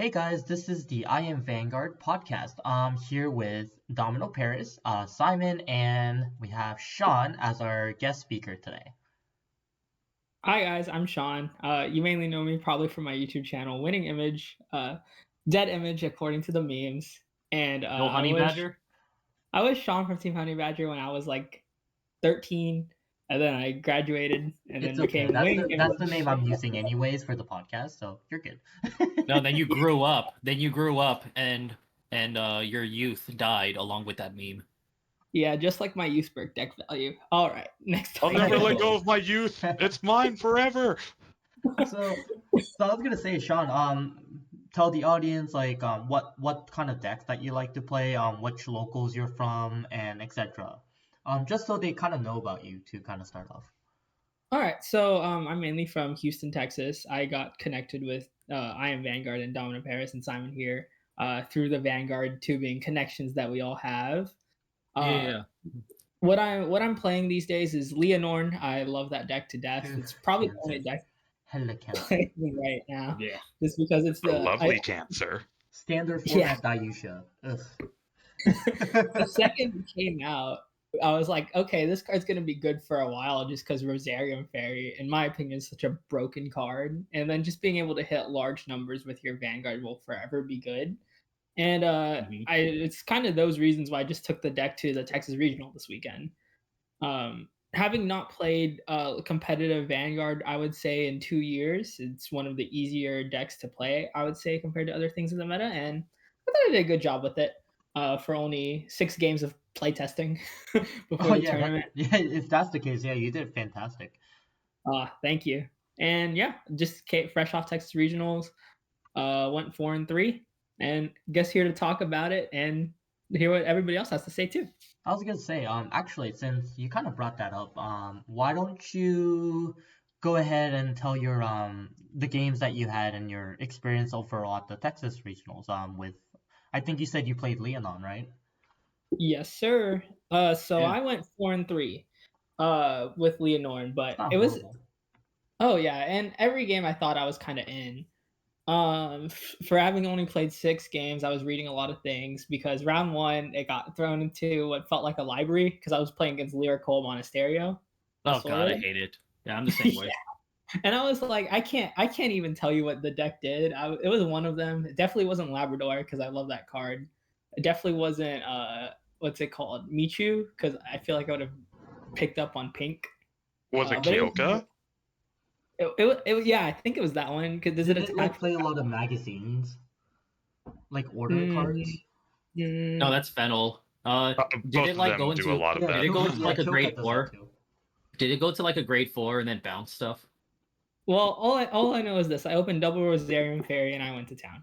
Hey guys, this is the Iamvanguard podcast. I'm here with Domino Paris, Simon, and we have Sean as our guest speaker today. Hi guys, I'm Sean. You mainly know me probably from my YouTube channel, Winning Image, Dead Image according to the memes. And No Honey Badger? I was Sean from Team Honey Badger when I was like 13, and then I graduated and It's then okay. became Winning That's the Image. name I'm using anyways for the podcast, so you're good. No, then you grew up. And your youth died along with that meme. Yeah, just like my Youthberg deck value. All right, next I'll time. never let go of my youth. It's mine forever. So I was gonna say, Sean, tell the audience what kind of decks that you like to play, which locals you're from, and etc. Just so they kind of know about you to kind of start off. All right, so I'm mainly from Houston, Texas. I got connected with Iamvanguard and Domino Paris and Simon here through the Vanguard tubing connections that we all have. Yeah. What I'm playing these days is Leonorn. I love that deck to death. It's probably the only deck Hella cancer. playing right now. Yeah. Just because it's A lovely cancer. Standard format Dayusha. Ugh. the second it came out, I was like, okay, this card's gonna be good for a while just because Rosarium Fairy, in my opinion, is such a broken card. And then just being able to hit large numbers with your Vanguard will forever be good. And it's kind of those reasons why I just took the deck to the Texas Regional this weekend. Having not played competitive Vanguard, I would say in 2 years, it's one of the easier decks to play, I would say, compared to other things in the meta. And I thought I did a good job with it for only 6 games of playtesting before the tournament. If that's the case, yeah, you did fantastic. Thank you. And yeah, just came fresh off Texas Regionals, went 4-3. And guess here to talk about it and hear what everybody else has to say too. I was gonna say, actually, since you kind of brought that up, why don't you go ahead and tell your the games that you had and your experience overall at the Texas Regionals with, I think you said you played Leonon, right? Yes, sir. So Yeah. I went 4-3 with Leonorn, but Not it was horrible. oh yeah, and every game I thought I was kind of in. For having only played 6 games, I was reading a lot of things because round 1 it got thrown into what felt like a library because I was playing against Lyrical Monasterio. Oh god, I hate it. Yeah, I'm the same way. And I was like, I can't even tell you what the deck did. It was one of them. It definitely wasn't Labrador because I love that card. It definitely wasn't what's it called, Michu, because I feel like I would have picked up on pink. Was it Kyoka? It yeah, I think it was that one. Because does Did it it like play a lot of magazines, like order cards? No, that's Fennel. Did Both it like of go them into do a lot of did that. it go into like a Kyoka grade does 4? that too. Did it go to like a grade 4 and then bounce stuff? Well, all I know is this: I opened double Rosarium Fairy and I went to town.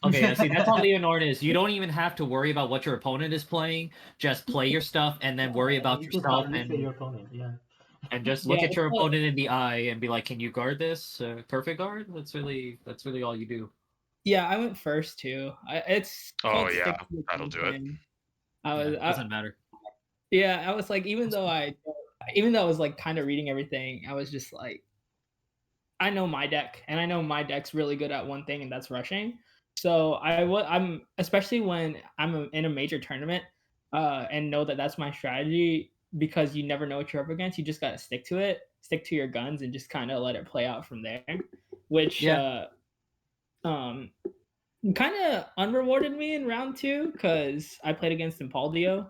Okay, yeah, see, that's how Leonorn is. You don't even have to worry about what your opponent is playing. Just play your stuff and then worry about You just yourself gotta fit your opponent, yeah. and just look Yeah, at your it's opponent in the eye and be like, "Can you guard this? Perfect guard." That's really all you do. Yeah, I went first too. It's Oh called yeah, Stick to the that'll do it. Thing. It Doesn't matter. Yeah, I was like, even though I was like kind of reading everything, I was just like, I know my deck, and I know my deck's really good at one thing, and that's rushing. So I'm especially when I'm in a major tournament, and know that that's my strategy because you never know what you're up against. You just gotta stick to it, stick to your guns, and just kind of let it play out from there. Which kind of unrewarded me in round 2 because I played against Impaldio.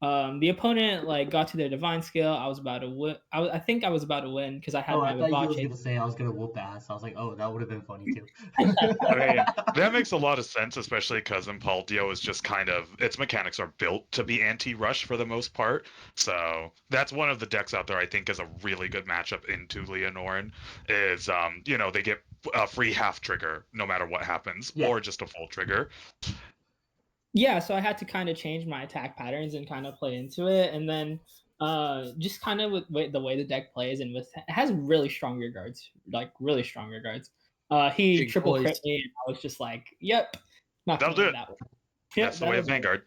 The opponent like got to their divine skill. I was about to win. I think I was about to win because I had my I thought you was Vivace. gonna say I was gonna whoop ass. I was like, oh, that would have been funny too. I mean, that makes a lot of sense, especially because Impaldio is just kind of, its mechanics are built to be anti-rush for the most part. So that's one of the decks out there I think is a really good matchup into Leonorn. Is they get a free half trigger no matter what happens, or just a full trigger. Yeah, so I had to kind of change my attack patterns and kind of play into it, and then just kind of with the way the deck plays and it has really strong rear guards, like really strong rear guards. He Big triple boys. crit me, and I was just like, "Yep, not That'll gonna do win it. that one." Yep, That's the way of Vanguard.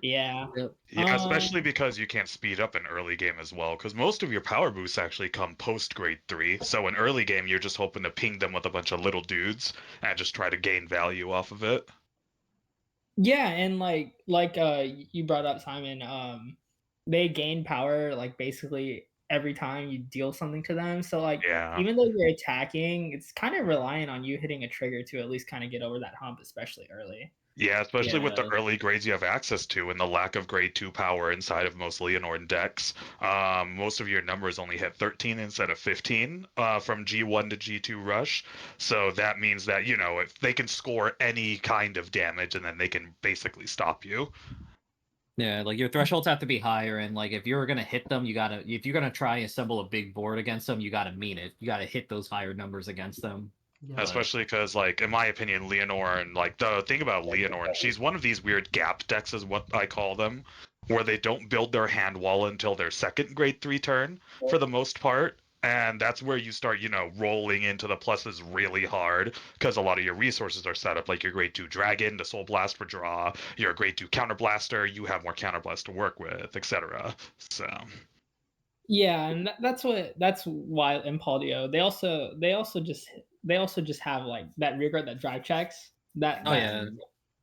Yeah. Yep. Yeah, especially because you can't speed up in early game as well, because most of your power boosts actually come post grade 3. So in early game, you're just hoping to ping them with a bunch of little dudes and just try to gain value off of it. Yeah, and you brought up, Simon, they gain power like basically every time you deal something to them. So like Yeah. even though you're attacking, it's kind of relying on you hitting a trigger to at least kind of get over that hump, especially early. Yeah, especially with the Yeah. early grades you have access to and the lack of grade 2 power inside of most Leonord decks. Most of your numbers only hit 13 instead of 15 from G1 to G2 rush. So that means that, you know, if they can score any kind of damage and then they can basically stop you. Yeah, like your thresholds have to be higher, and like if you're gonna hit them, if you're gonna try and assemble a big board against them, you gotta mean it. You gotta hit those higher numbers against them. Yeah. Especially because, like, in my opinion, Leonore, like, the thing about Leonore, she's one of these weird gap decks, is what I call them, where they don't build their hand wall until their second grade 3 turn, for the most part. And that's where you start, you know, rolling into the pluses really hard, because a lot of your resources are set up, like your grade 2 Dragon, the Soul Blast for draw, your grade 2 Counterblaster, you have more Counterblast to work with, etc. So... Yeah, and that's why in Paldio they also just have like that rearguard that drive checks. That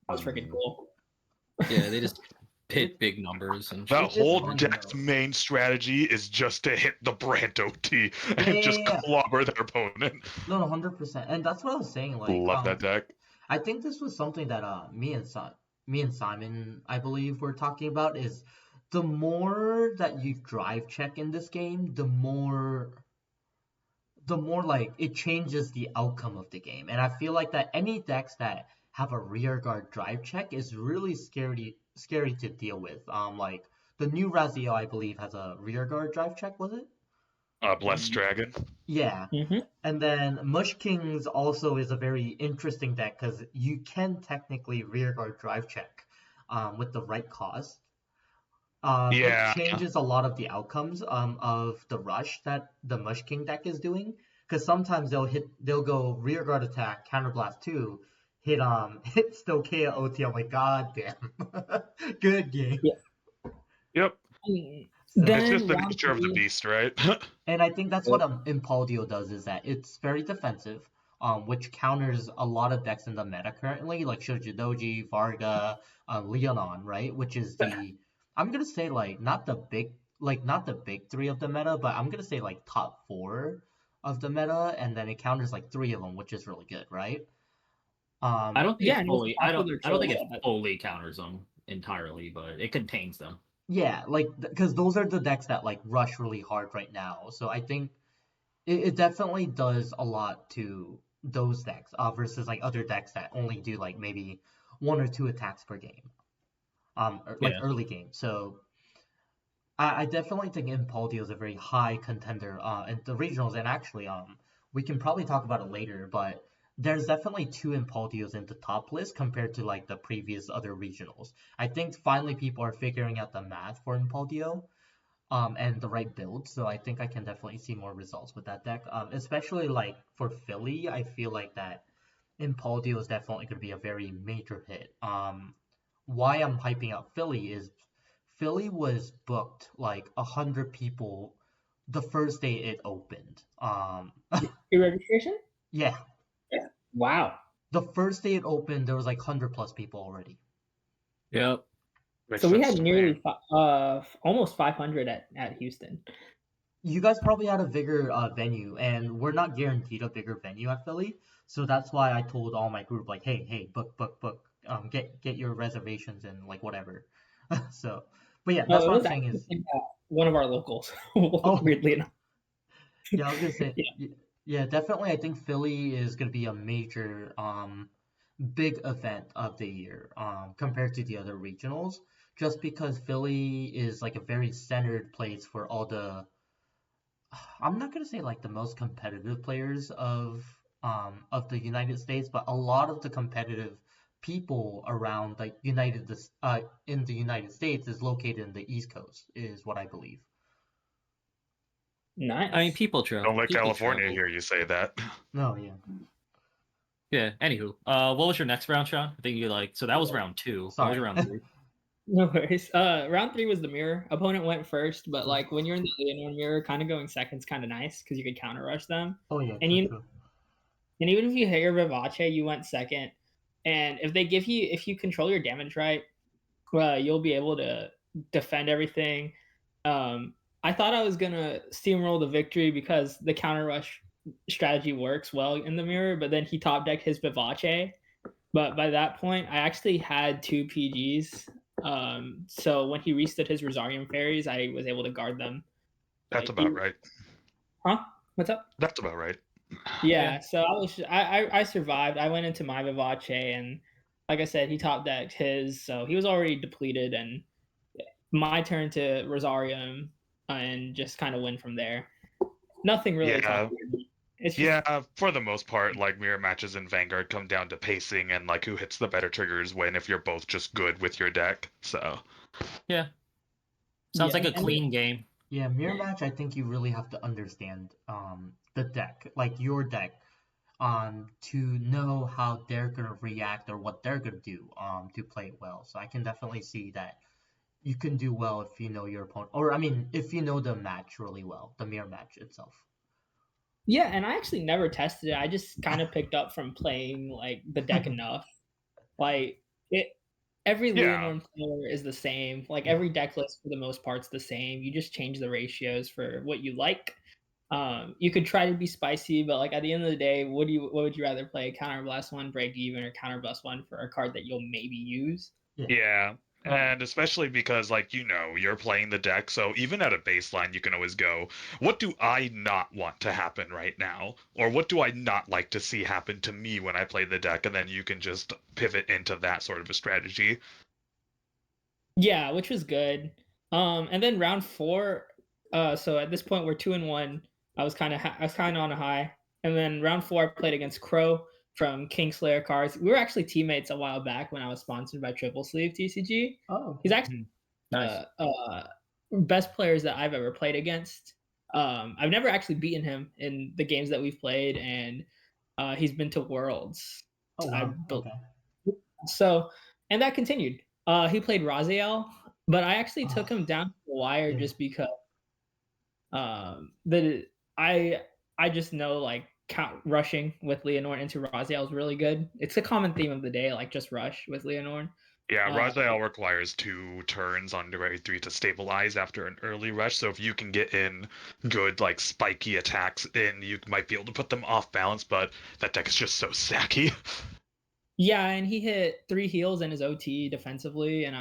was freaking cool. Yeah, they just hit big numbers and that It's just whole fun, deck's though. main strategy is just to hit the brand OT and Yeah, just yeah, yeah. clobber their opponent. No, 100%. And that's what I was saying. Like, Love that deck. I think this was something that me and Simon, I believe, were talking about. Is the more that you drive check in this game, the more like it changes the outcome of the game. And I feel like that any decks that have a rear guard drive check is really scary to deal with. Like the new Raziel, I believe, has a rear guard drive check. Was it? Blessed Dragon. Yeah. Mm-hmm. And then Mush Kings also is a very interesting deck because you can technically rearguard drive check with the right cost. It Yeah. changes a lot of the outcomes of the rush that the Mush King deck is doing. Because sometimes they'll go rearguard attack, counterblast 2, hit still KO OT. I'm like, god damn. Good game. Yeah. Yep. So, It's just the round nature of the 3 beast, right? and I think that's what Impaldio does, is that it's very defensive, which counters a lot of decks in the meta currently, like Shojidoji, Varga, Leonon, right? Which is I'm gonna say not the big three of the meta, but I'm gonna say like top 4 of the meta, and then it counters like 3 of them, which is really good, right? I don't think Yeah, it's and it's fully. I don't. popular I don't think choice. it fully counters them entirely, but it contains them. Yeah, like because those are the decks that like rush really hard right now. So I think it definitely does a lot to those decks versus like other decks that only do like maybe 1 or 2 attacks per game, like Yeah. early game. So I definitely think Impaldio is a very high contender in the regionals, and actually we can probably talk about it later, but there's definitely 2 Impaldios in the top list compared to like the previous other regionals. I think finally people are figuring out the math for Impaldio and the right build. So I think I can definitely see more results with that deck. Especially like for Philly, I feel like that Impaldio is definitely going to be a very major hit. Why I'm hyping up Philly is Philly was booked like 100 people the first day it opened. Your registration? Yeah, Yeah. Wow. the first day it opened, there was like 100 plus people already. Yep. Makes So we sense had to nearly me. almost 500 at Houston. You guys probably had a bigger venue, and we're not guaranteed a bigger venue at Philly. So that's why I told all my group like, hey, book. Get your reservations and like whatever. So, but yeah, that's It what I'm was saying actually is, one of our locals. oh, Weirdly enough. yeah, I was gonna say, Yeah. yeah, definitely. I think Philly is gonna be a major big event of the year compared to the other regionals, just because Philly is like a very centered place for all the, I'm not gonna say like the most competitive players of the United States, but a lot of the competitive people around like in the United States is located in the East Coast, is what I believe. Nice. I mean, people travel. Don't let People California travel. hear you say that. No, yeah. Yeah. Anywho, what was your next round, Sean? I think you like. So that was round 2. What was Sorry. your round 3? No worries. Round 3 was the mirror. Opponent went first, but like when you're in the Leonore mirror, kind of going second's kind of nice because you could counter rush them. Oh yeah, And true, true. and even if you hit your Vivace, you went second. And if you control your damage right, you'll be able to defend everything. I thought I was gonna steamroll the victory because the counter rush strategy works well in the mirror, but then he top decked his Vivace. But by that point, I actually had 2 PGs. So when he restood his Rosarium fairies, I was able to guard them. That's Like, about right. Huh? What's up? That's about right. Yeah, so I survived. I went into my Vivace, and like I said, he top decked his, so he was already depleted, and my turn to Rosarium and just kind of win from there. Nothing really Yeah. complicated. It's just, Yeah, for the most part, like mirror matches in Vanguard come down to pacing and like who hits the better triggers win if you're both just good with your deck. So Yeah. Sounds Yeah, like a and- clean game. Yeah, mirror match. I think you really have to understand the deck, like your deck, to know how they're gonna react or what they're gonna do to play it well. So I can definitely see that you can do well if you know your opponent, or I mean, if you know the match really well, the mirror match itself. Yeah, and I actually never tested it. I just kind of picked up from playing like the deck enough. Like it, every Yeah. Leonore player is the same. Like every deck list for the most part's the same. You just change the ratios for what you like. You could try to be spicy, but like at the end of the day, what would you rather play? Counterblast 1, break even, or counterblast 1 for a card that you'll maybe use? yeah. And especially because, like, you're playing the deck, so even at a baseline, you can always go, what do I not want to happen right now? Or what do I not like to see happen to me when I play the deck? And then you can just pivot into that sort of a strategy. Yeah, which was good. And then round 4, so at this point we're 2-1. I was kind of on a high. And then round 4 I played against Crow from Kingslayer cards. We were actually teammates a while back when I was sponsored by Triple Sleeve TCG. Oh, He's actually Nice. best players that I've ever played against. I've never actually beaten him in the games that we've played, and he's been to Worlds. oh wow. Okay. So, and that continued. He played Raziel, but I actually took him down to the wire Yeah. just because I just know like rushing with Leonore into Raziel is really good. It's a common theme of the day, like just rush with Leonore. Yeah, Raziel requires 2 turns on grade 3 to stabilize after an early rush. So if you can get in good, like, spiky attacks in, you might be able to put them off balance, but that deck is just so sacky. Yeah, and he hit 3 heals in his OT defensively, and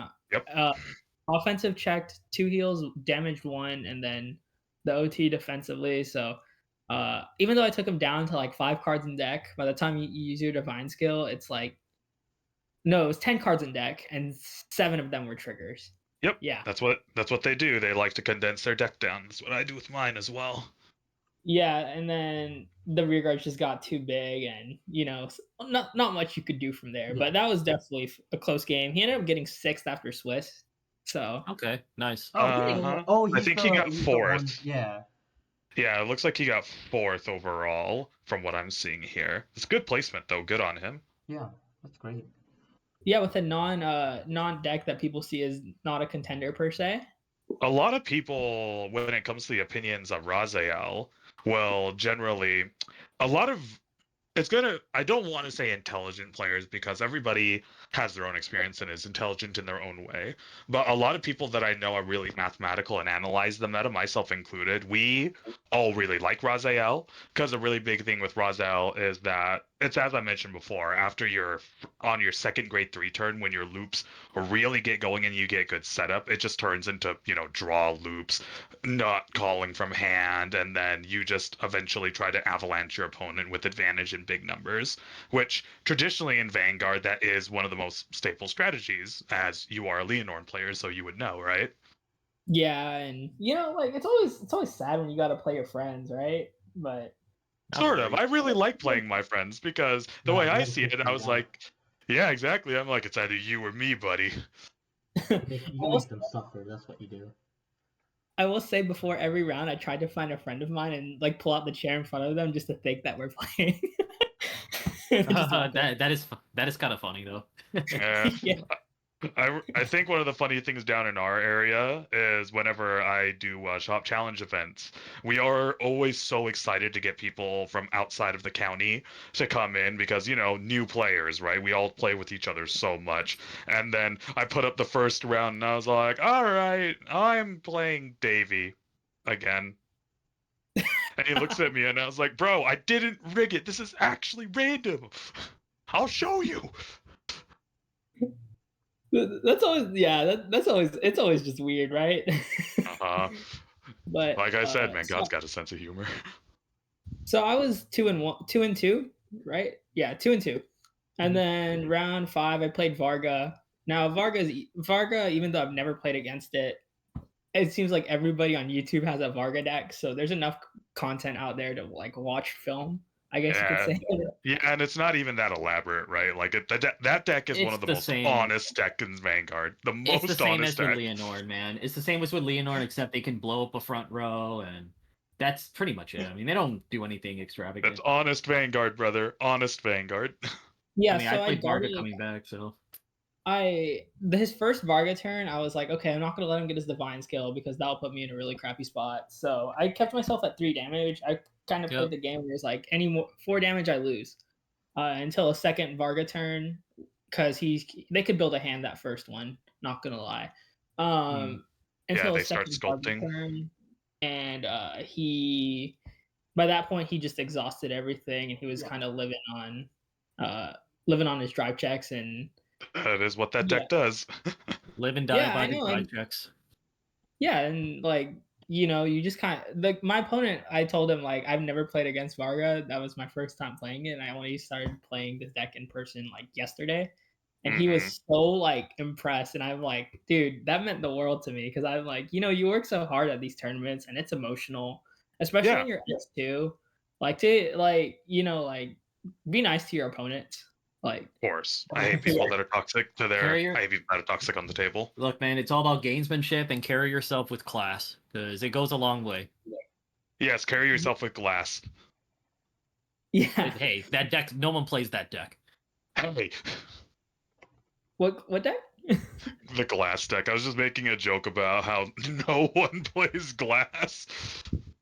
offensive checked 2 heals, damaged 1, and then the OT defensively. So even though I took him down to like 5 cards in deck, by the time you use your divine skill, it's like no, it was 10 cards in deck, and 7 of them were triggers. Yep. Yeah. That's what they do. They like to condense their deck down. That's what I do with mine as well. Yeah, and then the rear guards just got too big, and not much you could do from there. Yeah. But that was definitely a close game. He ended up getting 6th after Swiss. So Okay, nice. I think he got 4th. Yeah. Yeah, it looks like he got 4th overall from what I'm seeing here. It's good placement though. Good on him. Yeah, that's great. yeah, with a non deck that people see as not a contender per se. A lot of people, when it comes to the opinions of Raziel, will generally, a lot of I don't want to say intelligent players because everybody has their own experience and is intelligent in their own way. But a lot of people that I know are really mathematical and analyze the meta, myself included, we all really like Raziel because a really big thing with Raziel is that it's, as I mentioned before, after you're on your second grade 3 turn, when your loops really get going and you get good setup, it just turns into, draw loops, not calling from hand, and then you just eventually try to avalanche your opponent with advantage in big numbers, which traditionally in Vanguard, that is one of the most staple strategies, as you are a Leonore player, so you would know, right? Yeah, and like it's always sad when you got to play your friends, right? But Sort of. I really like playing my friends because the way I see it, I was Yeah. like, yeah, exactly. I'm like, it's either you or me, buddy. You make them suffer. That's what you do. I will say before every round, I tried to find a friend of mine and like pull out the chair in front of them just to think that we're playing. That is kind of funny though. Yeah. Yeah. I think one of the funny things down in our area is whenever I do shop challenge events, we are always so excited to get people from outside of the county to come in because, new players, right? We all play with each other so much. And then I put up the first round and I was like, all right, I'm playing Davey again. And he looks at me and I was like, bro, I didn't rig it. This is actually random. I'll show you. That's always that's always it's always just weird, right? Uh-huh. But Like I said, man, God's got a sense of humor. so I was 2-2, right? Yeah, 2-2. And then round 5 I played Varga. Now Varga, even though I've never played against it, it seems like everybody on YouTube has a Varga deck, so there's enough content out there to like watch film, I guess you could Yeah. say. Yeah, and it's not even that elaborate, right? Like that deck is one It's of the the most same. honest decks in Vanguard. The It's the most same honest as with deck. Leonord, man. It's the same as with Leonord, except they can blow up a front row, and that's pretty much it. I mean, they don't do anything extravagant. That's honest Vanguard, brother. Honest Vanguard. Yeah, I mean, so I I played Varga guarded coming back, so his first Varga turn, I was like, okay, I'm not gonna let him get his divine skill because that'll put me in a really crappy spot. So I kept myself at 3 damage. I kind of played the game where it's like any more 4 damage I lose. Until a second Varga turn, because they could build a hand that first one, not gonna lie. Yeah, Until a they start second Varga sculpting. turn. And he by that point he just exhausted everything and he was kind of living on his drive checks and That is what that yeah. deck does. live and die Yeah, by I the know. drive checks. Yeah, and like you just kind of like my opponent. I told him like I've never played against Varga. That was my first time playing it, and I only started playing this deck in person like yesterday. And he was so like impressed, and I'm like, dude, that meant the world to me because I'm like, you work so hard at these tournaments, and it's emotional, especially Yeah. when you're S2. Like to like be nice to your opponents. Like, Of course. I hate people that are toxic to their. Carrier. I hate people that are toxic on the table. Look, man, it's all about gamesmanship and carry yourself with class because it goes a long way. Yes, carry yourself with glass. yeah. Hey, that deck, no one plays that deck. Hey. What deck? The glass deck. I was just making a joke about how no one plays glass.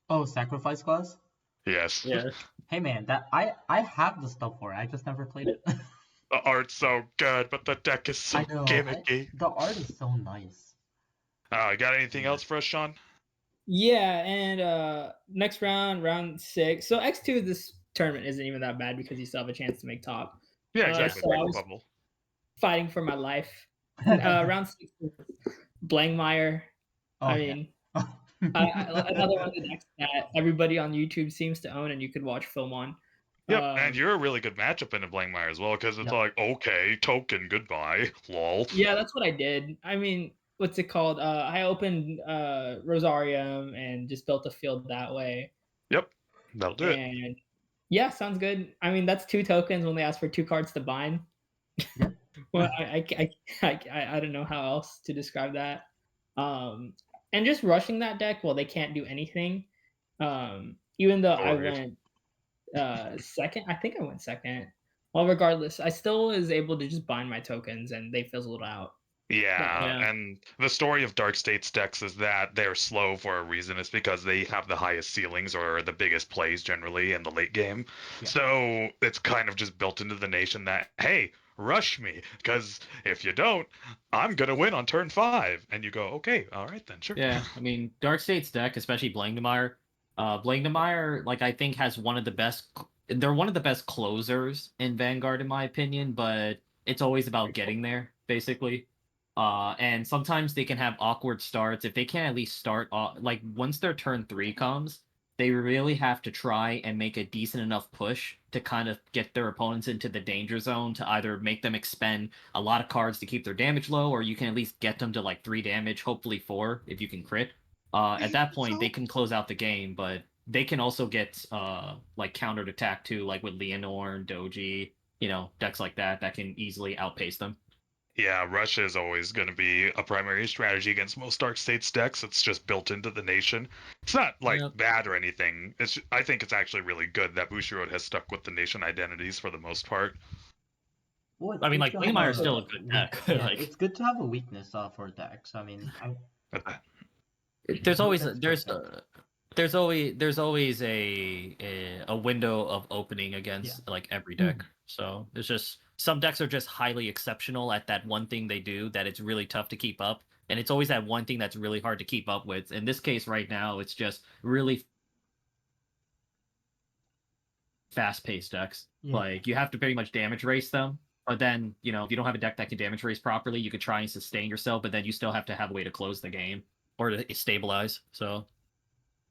Oh, sacrifice class? Yes. Yeah. Hey man, that I have the stuff for it. I just never played it. The art's so good, but the deck is so I know. gimmicky. The art is so nice. Got anything else for us, Sean? Yeah, and next round 6. So X2 this tournament isn't even that bad because you still have a chance to make top. Yeah, exactly. So I was Bubble. fighting for my life. Round 6, Blangmeyer. I mean, another one of the decks that everybody on YouTube seems to own, and you could watch film on. Yep, and you're a really good matchup in a Blangmeyer as well, because it's like, okay, token, goodbye, lol. Yeah, that's what I did. I mean, what's it called? I opened Rosarium and just built a field that way. Yep, that'll do it. And yeah, sounds good. I mean, that's 2 tokens when they ask for 2 cards to bind. Well, I don't know how else to describe that. And just rushing that deck, well, they can't do anything. Even though I went second, I think I went second. Well, regardless, I still was able to just bind my tokens, and they fizzled out. Yeah, and the story of Dark States decks is that they're slow for a reason. It's because they have the highest ceilings or the biggest plays generally in the late game. Yeah. So it's kind of just built into the nation that, hey, rush me, because if you don't, I'm going to win on turn 5. And you go, okay, all right then, sure. Yeah, I mean, Dark States deck, especially Blangmeyer, like, I think has one of the best... They're one of the best closers in Vanguard, in my opinion, but it's always about getting there, basically. And sometimes they can have awkward starts. If they can't at least start off, like once their turn 3 comes, they really have to try and make a decent enough push to kind of get their opponents into the danger zone to either make them expend a lot of cards to keep their damage low, or you can at least get them to like 3 damage, hopefully 4 if you can crit. At that point, they can close out the game, but they can also get like countered attack too, like with Leonor, Doji, decks like that can easily outpace them. Yeah, Rush is always going to be a primary strategy against most Dark States decks. It's just built into the nation. It's not like bad or anything. I think it's actually really good that Bushiroad has stuck with the nation identities for the most part. Well, it's I mean, good like, to have Blademeyer is a still a good deck. yeah, Like, it's good to have a weakness for decks. I mean, there's always weakness for decks. there's always a window of opening against like every deck. So it's just some decks are just highly exceptional at that one thing they do that it's really tough to keep up, and it's always that one thing that's really hard to keep up with. In this case, right now, it's just really fast-paced decks. Yeah. Like you have to pretty much damage race them. But then, you know, if you don't have a deck that can damage race properly, you could try and sustain yourself, but then you still have to have a way to close the game or to stabilize. So,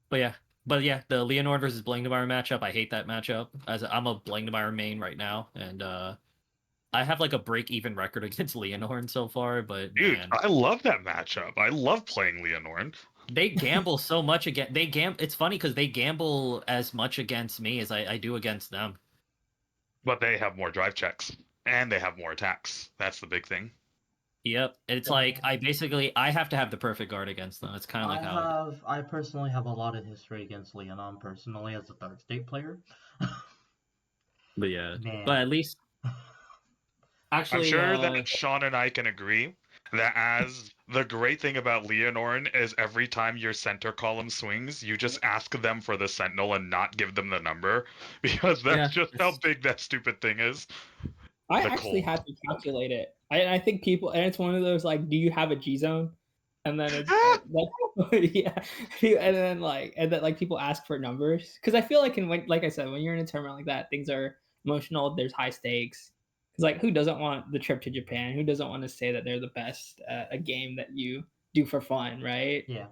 but yeah, the Leonord versus Blangdemeyer matchup, I hate that matchup. As I'm a Blangdemeyer main right now, and I have like a break-even record against Leonord so far. But Dude, man, I love that matchup. I love playing Leonord. they gamble so much against. It's funny because they gamble as much against me as I do against them. But they have more drive checks and they have more attacks. That's the big thing. Yep, it's like I have to have the perfect guard against them. It's kind of like how I personally have a lot of history against Leonon personally as a third state player. But yeah, Man. but at least actually, I'm sure that Sean and I can agree that as the great thing about Leonorn is every time your center column swings, you just ask them for the sentinel and not give them the number because that's just how big that stupid thing is. I actually had to calculate it. I think people, and it's one of those like, do you have a G zone? And then it's yeah, and then like people ask for numbers because I feel like like I said, when you're in a tournament like that, things are emotional. There's high stakes. Because like, who doesn't want the trip to Japan? Who doesn't want to say that they're the best at a game that you do for fun, right? Yeah.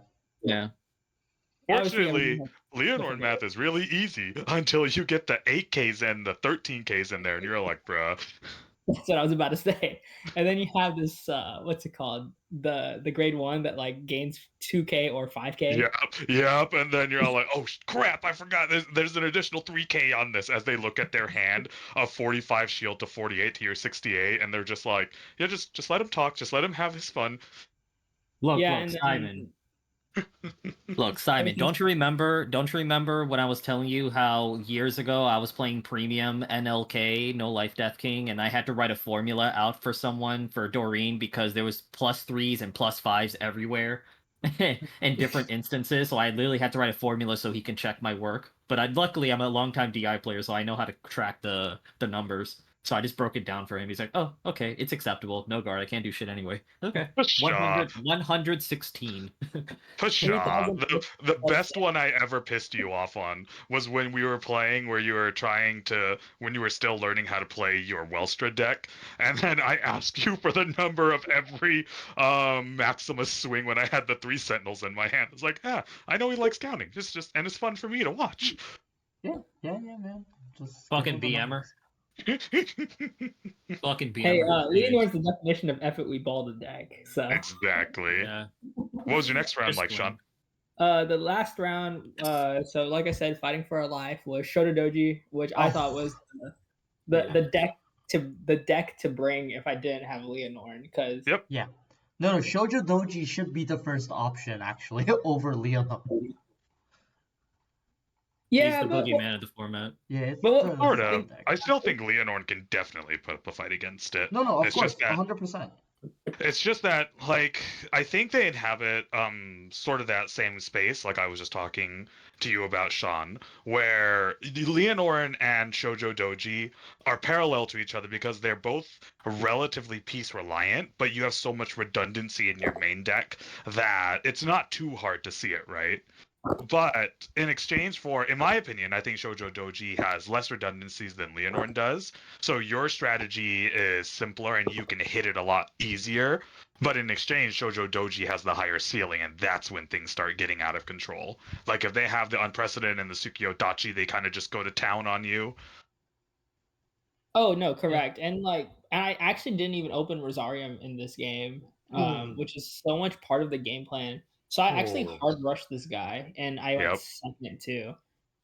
Fortunately, Leonord math is really easy until you get the 8Ks and the 13Ks in there, and you're like, bruh. That's what I was about to say. And then you have this, what's it called? The grade 1 that like gains 2K or 5K. Yep. And then you're all like, oh crap, I forgot. There's an additional 3K on this as they look at their hand of 45 shield to 48 to your 68, and they're just like, yeah, just let him talk, just let him have his fun. Look, Simon. Look, Simon, don't you remember when I was telling you how years ago I was playing premium NLK, No Life Death King, and I had to write a formula out for someone for Doreen because there was +3s and +5s everywhere in different instances, so I literally had to write a formula so he can check my work. But luckily I'm a longtime DI player, so I know how to track the numbers. So I just broke it down for him. He's like, oh, okay, it's acceptable. No guard, I can't do shit anyway. Okay. 116. Pshaw. The best one I ever pissed you off on was when we were playing when you were still learning how to play your Welstra deck, and then I asked you for the number of every Maximus swing when I had the 3 Sentinels in my hand. It's like, I know he likes counting. Just and it's fun for me to watch. Yeah, man. Just fucking BMer. Fucking BMer. Hey, Leonord's the definition of effort we ball the deck. So exactly. Yeah. What was your next round like, Sean? The last round, so like I said, fighting for our life was Shotodoji, which I thought was the deck to bring if I didn't have Leonorn, because No, Shoujo Doji should be the first option actually over Leonorn. Yeah, he's the boogeyman of the format. Yeah, but sort of. I still think Leonorn can definitely put up a fight against it. No, of course, 100%. It's just that, like, I think they inhabit sort of that same space, like I was just talking to you about, Sean, where Leonorn and Shoujo Doji are parallel to each other because they're both relatively piece reliant, but you have so much redundancy in your main deck that it's not too hard to see it, right? But in exchange for, in my opinion, I think Shoujo Doji has less redundancies than Leonorn does. So your strategy is simpler and you can hit it a lot easier. But in exchange, Shoujo Doji has the higher ceiling, and that's when things start getting out of control. Like if they have the Unprecedented and the Tsukio Dachi, they kind of just go to town on you. Oh no, correct. And like, I actually didn't even open Rosarium in this game, which is so much part of the game plan. So I actually hard rushed this guy, and I went second too.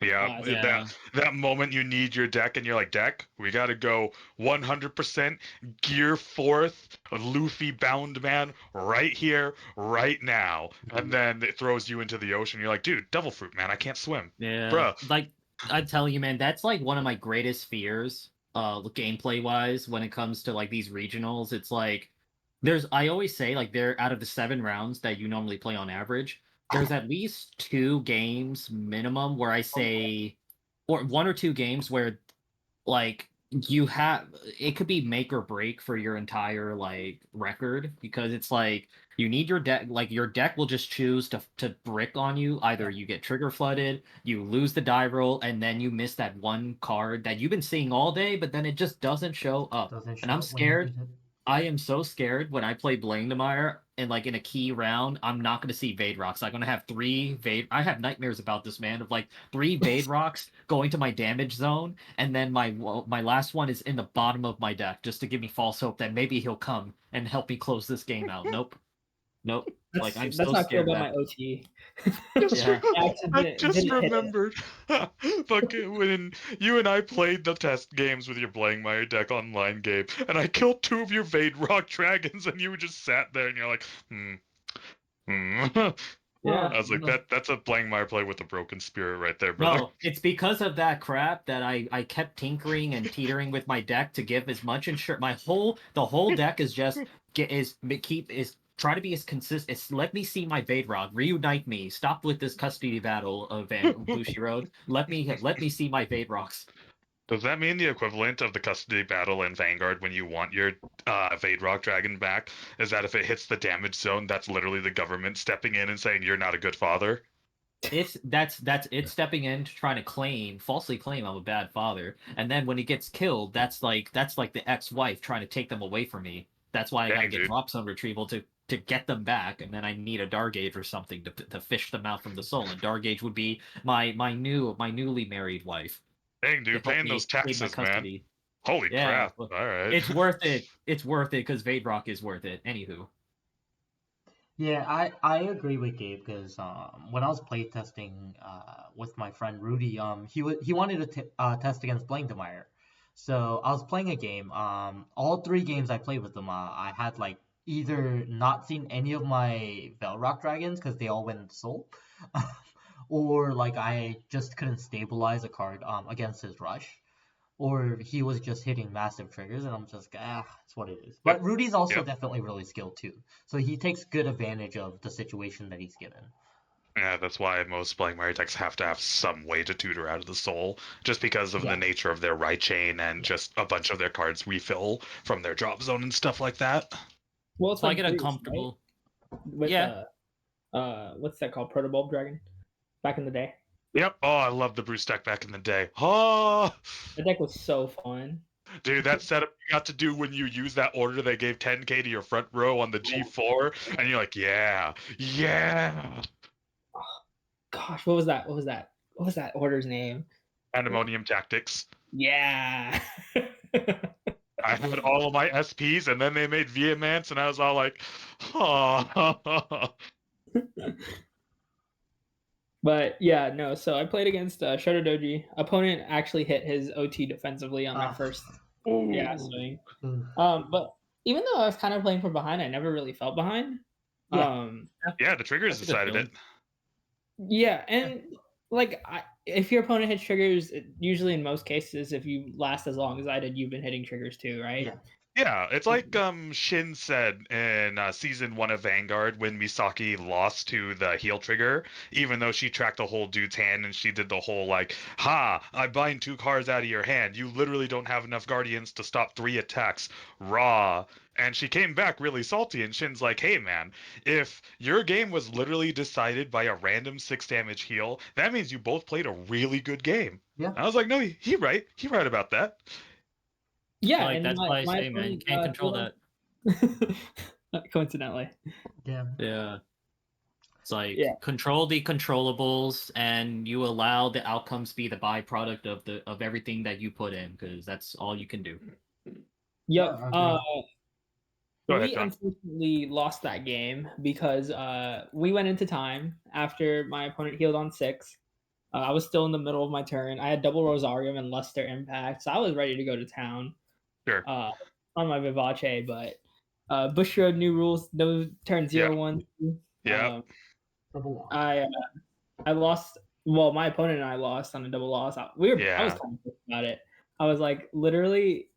That moment you need your deck, and you're like, deck, we got to go 100% gear 4th, Luffy bound man, right here, right now. And then it throws you into the ocean. You're like, dude, devil fruit, man, I can't swim. Yeah, bruh. Like I tell you, man, that's like one of my greatest fears gameplay wise when it comes to like these regionals. It's like I always say like there out of the 7 rounds that you normally play on average, there's at least 2 games minimum where I say, or 1 or 2 games where like you have it could be make or break for your entire like record, because it's like you need your deck, like your deck will just choose to brick on you. Either you get trigger flooded, you lose the die roll, and then you miss that one card that you've been seeing all day, but then it just doesn't show up. Doesn't And show I'm up when you scared. need it. I am so scared when I play Blangdemeyer and like in a key round, I'm not going to see Vade Rocks. I'm going to have 3 Vade. I have nightmares about this, man, of like 3 Vade Rocks going to my damage zone, and then my last one is in the bottom of my deck just to give me false hope that maybe he'll come and help me close this game out. Nope, nope. Like I'm That's so not scared cool of about that. my OT. Yeah. I just Didn't hit it. remembered fucking when you and I played the test games with your Blangmeyer deck online game, and I killed 2 of your Vade Rock dragons, and you just sat there and you're like, Yeah. I was like, that's a Blangmeyer play with a broken spirit right there, brother. No, it's because of that crap that I kept tinkering and teetering with my deck to give as much ensure the whole deck is just try to be as consistent. Let me see my Vade Rock. Reunite me. Stop with this custody battle of Bushi Road. Let me see my Vade Rocks. Does that mean the equivalent of the custody battle in Vanguard when you want your Vade Rock dragon back is that if it hits the damage zone, that's literally the government stepping in and saying you're not a good father? That's it stepping in to trying to falsely claim I'm a bad father, and then when he gets killed, that's like the ex-wife trying to take them away from me. That's why I gotta get drop zone retrieval to get them back, and then I need a Dargage or something to fish them out from the soul. And Dargage would be my newly married wife. Dang, dude, paying those taxes, man. Holy crap! All right, it's worth it. It's worth it because Vade Rock is worth it. Anywho. Yeah, I agree with Gabe because when I was playtesting with my friend Rudy, he wanted to test against Blangdemeyer. So I was playing a game. All 3 games I played with him, I had like either not seen any of my Velrock dragons because they all went soul, or like I just couldn't stabilize a card against his rush, or he was just hitting massive triggers, and I'm just it's what it is. But Rudy's also definitely really skilled too, so he takes good advantage of the situation that he's given. Yeah, that's why most Blangmeyer decks have to have some way to tutor out of the soul, just because of the nature of their right chain and just a bunch of their cards refill from their drop zone and stuff like that. Well, it's like get uncomfortable. Right? With what's that called? Protobulb Dragon? Back in the day. Yep. Oh, I love the Bruce deck back in the day. Oh, the deck was so fun. Dude, that setup you got to do when you use that order they gave 10k to your front row on the G4, and you're like, yeah. Oh, gosh, what was that? What was that order's name? Pandemonium Tactics. Yeah. I had all of my SPs, and then they made Vehemence, and I was all like, oh. But yeah, no. So I played against Shotodoji. Opponent actually hit his OT defensively on my first swing. But even though I was kind of playing from behind, I never really felt behind. Yeah, the triggers decided it. Yeah, and like if your opponent hits triggers, usually in most cases, if you last as long as I did, you've been hitting triggers too, right? Yeah, it's like Shin said in season 1 of Vanguard when Misaki lost to the heal trigger, even though she tracked the whole dude's hand and she did the whole like, I bind 2 cards out of your hand. You literally don't have enough guardians to stop 3 attacks. Raw. And she came back really salty, and Shin's like, hey man, if your game was literally decided by a random 6 damage heal, that means you both played a really good game. Yeah. I was like, no, he right. He right about that. Yeah, like, and that's why I say, man, you can't control that. Coincidentally. Yeah. It's like control the controllables, and you allow the outcomes be the byproduct of everything that you put in, because that's all you can do. Yep. We unfortunately lost that game because we went into time after my opponent healed on 6. I was still in the middle of my turn. I had double Rosarium and Luster Impact, so I was ready to go to town. Sure. On my Vivace, but Bush Road new rules, no turn 0-1. Yeah. I lost. Well, my opponent and I lost on a double loss. I was kind of pissed about it. I was like, literally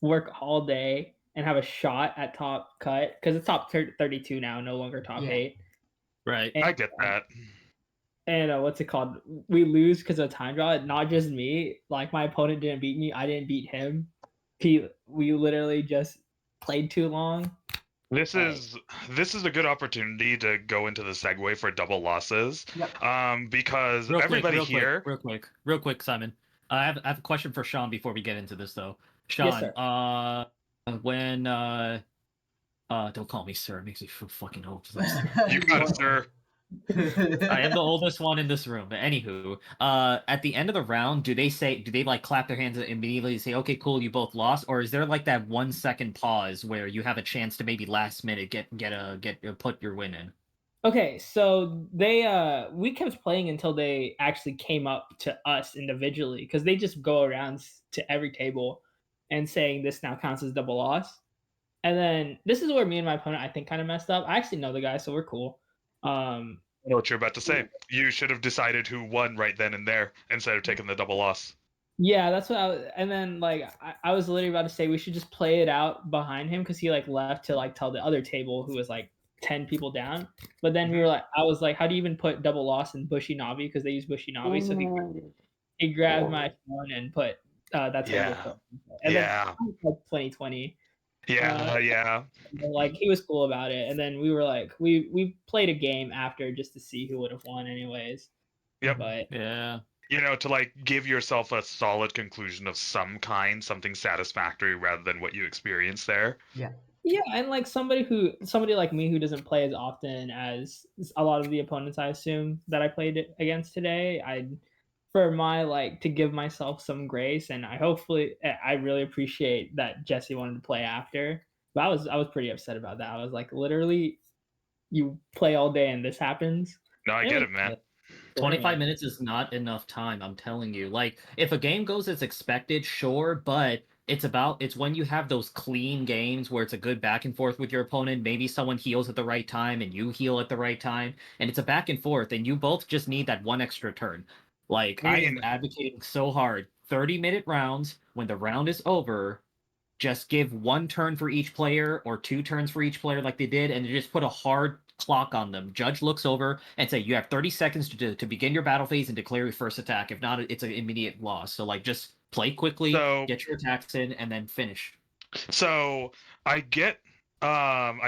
work all day and have a shot at top cut because it's top 32 now, no longer top 8. Right. And, I get that. And what's it called? We lose because of time draw. Not just me. Like my opponent didn't beat me. I didn't beat him. We literally just played too long. This is a good opportunity to go into the segue for double losses. Yep. Because Real everybody quick, here. real quick, Simon. I have a question for Sean before we get into this though. Sean, Yes, sir. when don't call me sir, it makes me feel fucking old. You got it, sir. I am the oldest one in this room. But anywho, at the end of the round, do they like clap their hands and immediately say, "Okay, cool, you both lost," or is there like that 1 second pause where you have a chance to maybe last minute put your win in? Okay, so we kept playing until they actually came up to us individually because they just go around to every table and saying this now counts as double loss. And then this is where me and my opponent I think kind of messed up. I actually know the guy, so we're cool. I know what you're about to say. You should have decided who won right then and there instead of taking the double loss. Yeah, that's what I was, and then like I was literally about to say we should just play it out behind him because he like left to like tell the other table who was like 10 people down. But then we were like, I was like, how do you even put double loss in Bushy Navi because they use Bushy Navi? So he grabbed my phone and put that's how you put. And then 2020. Yeah. Like he was cool about it, and then we were like, we played a game after just to see who would have won, anyways. Yep. But yeah, to like give yourself a solid conclusion of some kind, something satisfactory rather than what you experienced there. Yeah, and like somebody like me who doesn't play as often as a lot of the opponents I assume that I played against today, for my like to give myself some grace, and I really appreciate that Jesse wanted to play after. But I was pretty upset about that. I was like, literally, you play all day and this happens. No, I get it, man. 25 minutes is not enough time, I'm telling you. Like, if a game goes as expected, sure, but it's when you have those clean games where it's a good back and forth with your opponent. Maybe someone heals at the right time and you heal at the right time, and it's a back and forth, and you both just need that one extra turn. Like, I am advocating so hard. 30-minute rounds, when the round is over, just give 1 turn for each player or 2 turns for each player like they did, and just put a hard clock on them. Judge looks over and say, you have 30 seconds to begin your battle phase and declare your first attack. If not, it's an immediate loss. So like just play quickly, get your attacks in, and then finish. So I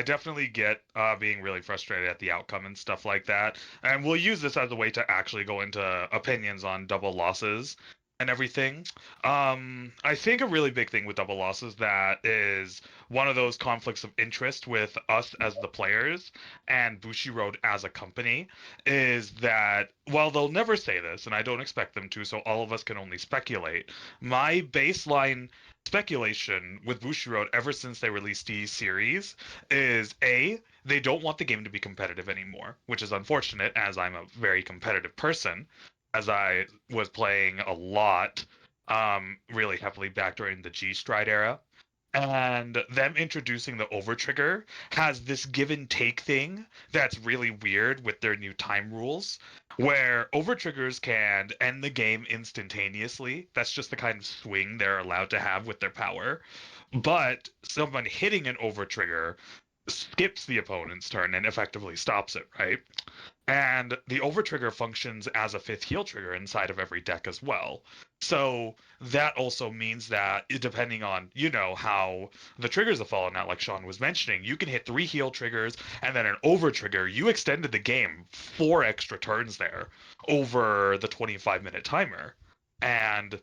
definitely get being really frustrated at the outcome and stuff like that. And we'll use this as a way to actually go into opinions on double losses and everything. I think a really big thing with double losses that is one of those conflicts of interest with us as the players and Bushiroad as a company is that while they'll never say this, and I don't expect them to, so all of us can only speculate, my baseline speculation with Bushiroad ever since they released the series is they don't want the game to be competitive anymore, which is unfortunate as I'm a very competitive person, as I was playing a lot, really heavily back during the G Stride era. And them introducing the overtrigger has this give and take thing that's really weird with their new time rules, where overtriggers can end the game instantaneously. That's just the kind of swing they're allowed to have with their power. But someone hitting an overtrigger skips the opponent's turn and effectively stops it, right? And the overtrigger functions as a 5th heal trigger inside of every deck as well. So that also means that depending on, how the triggers have fallen out, like Sean was mentioning, you can hit 3 heal triggers and then an overtrigger. You extended the game 4 extra turns there over the 25-minute timer. And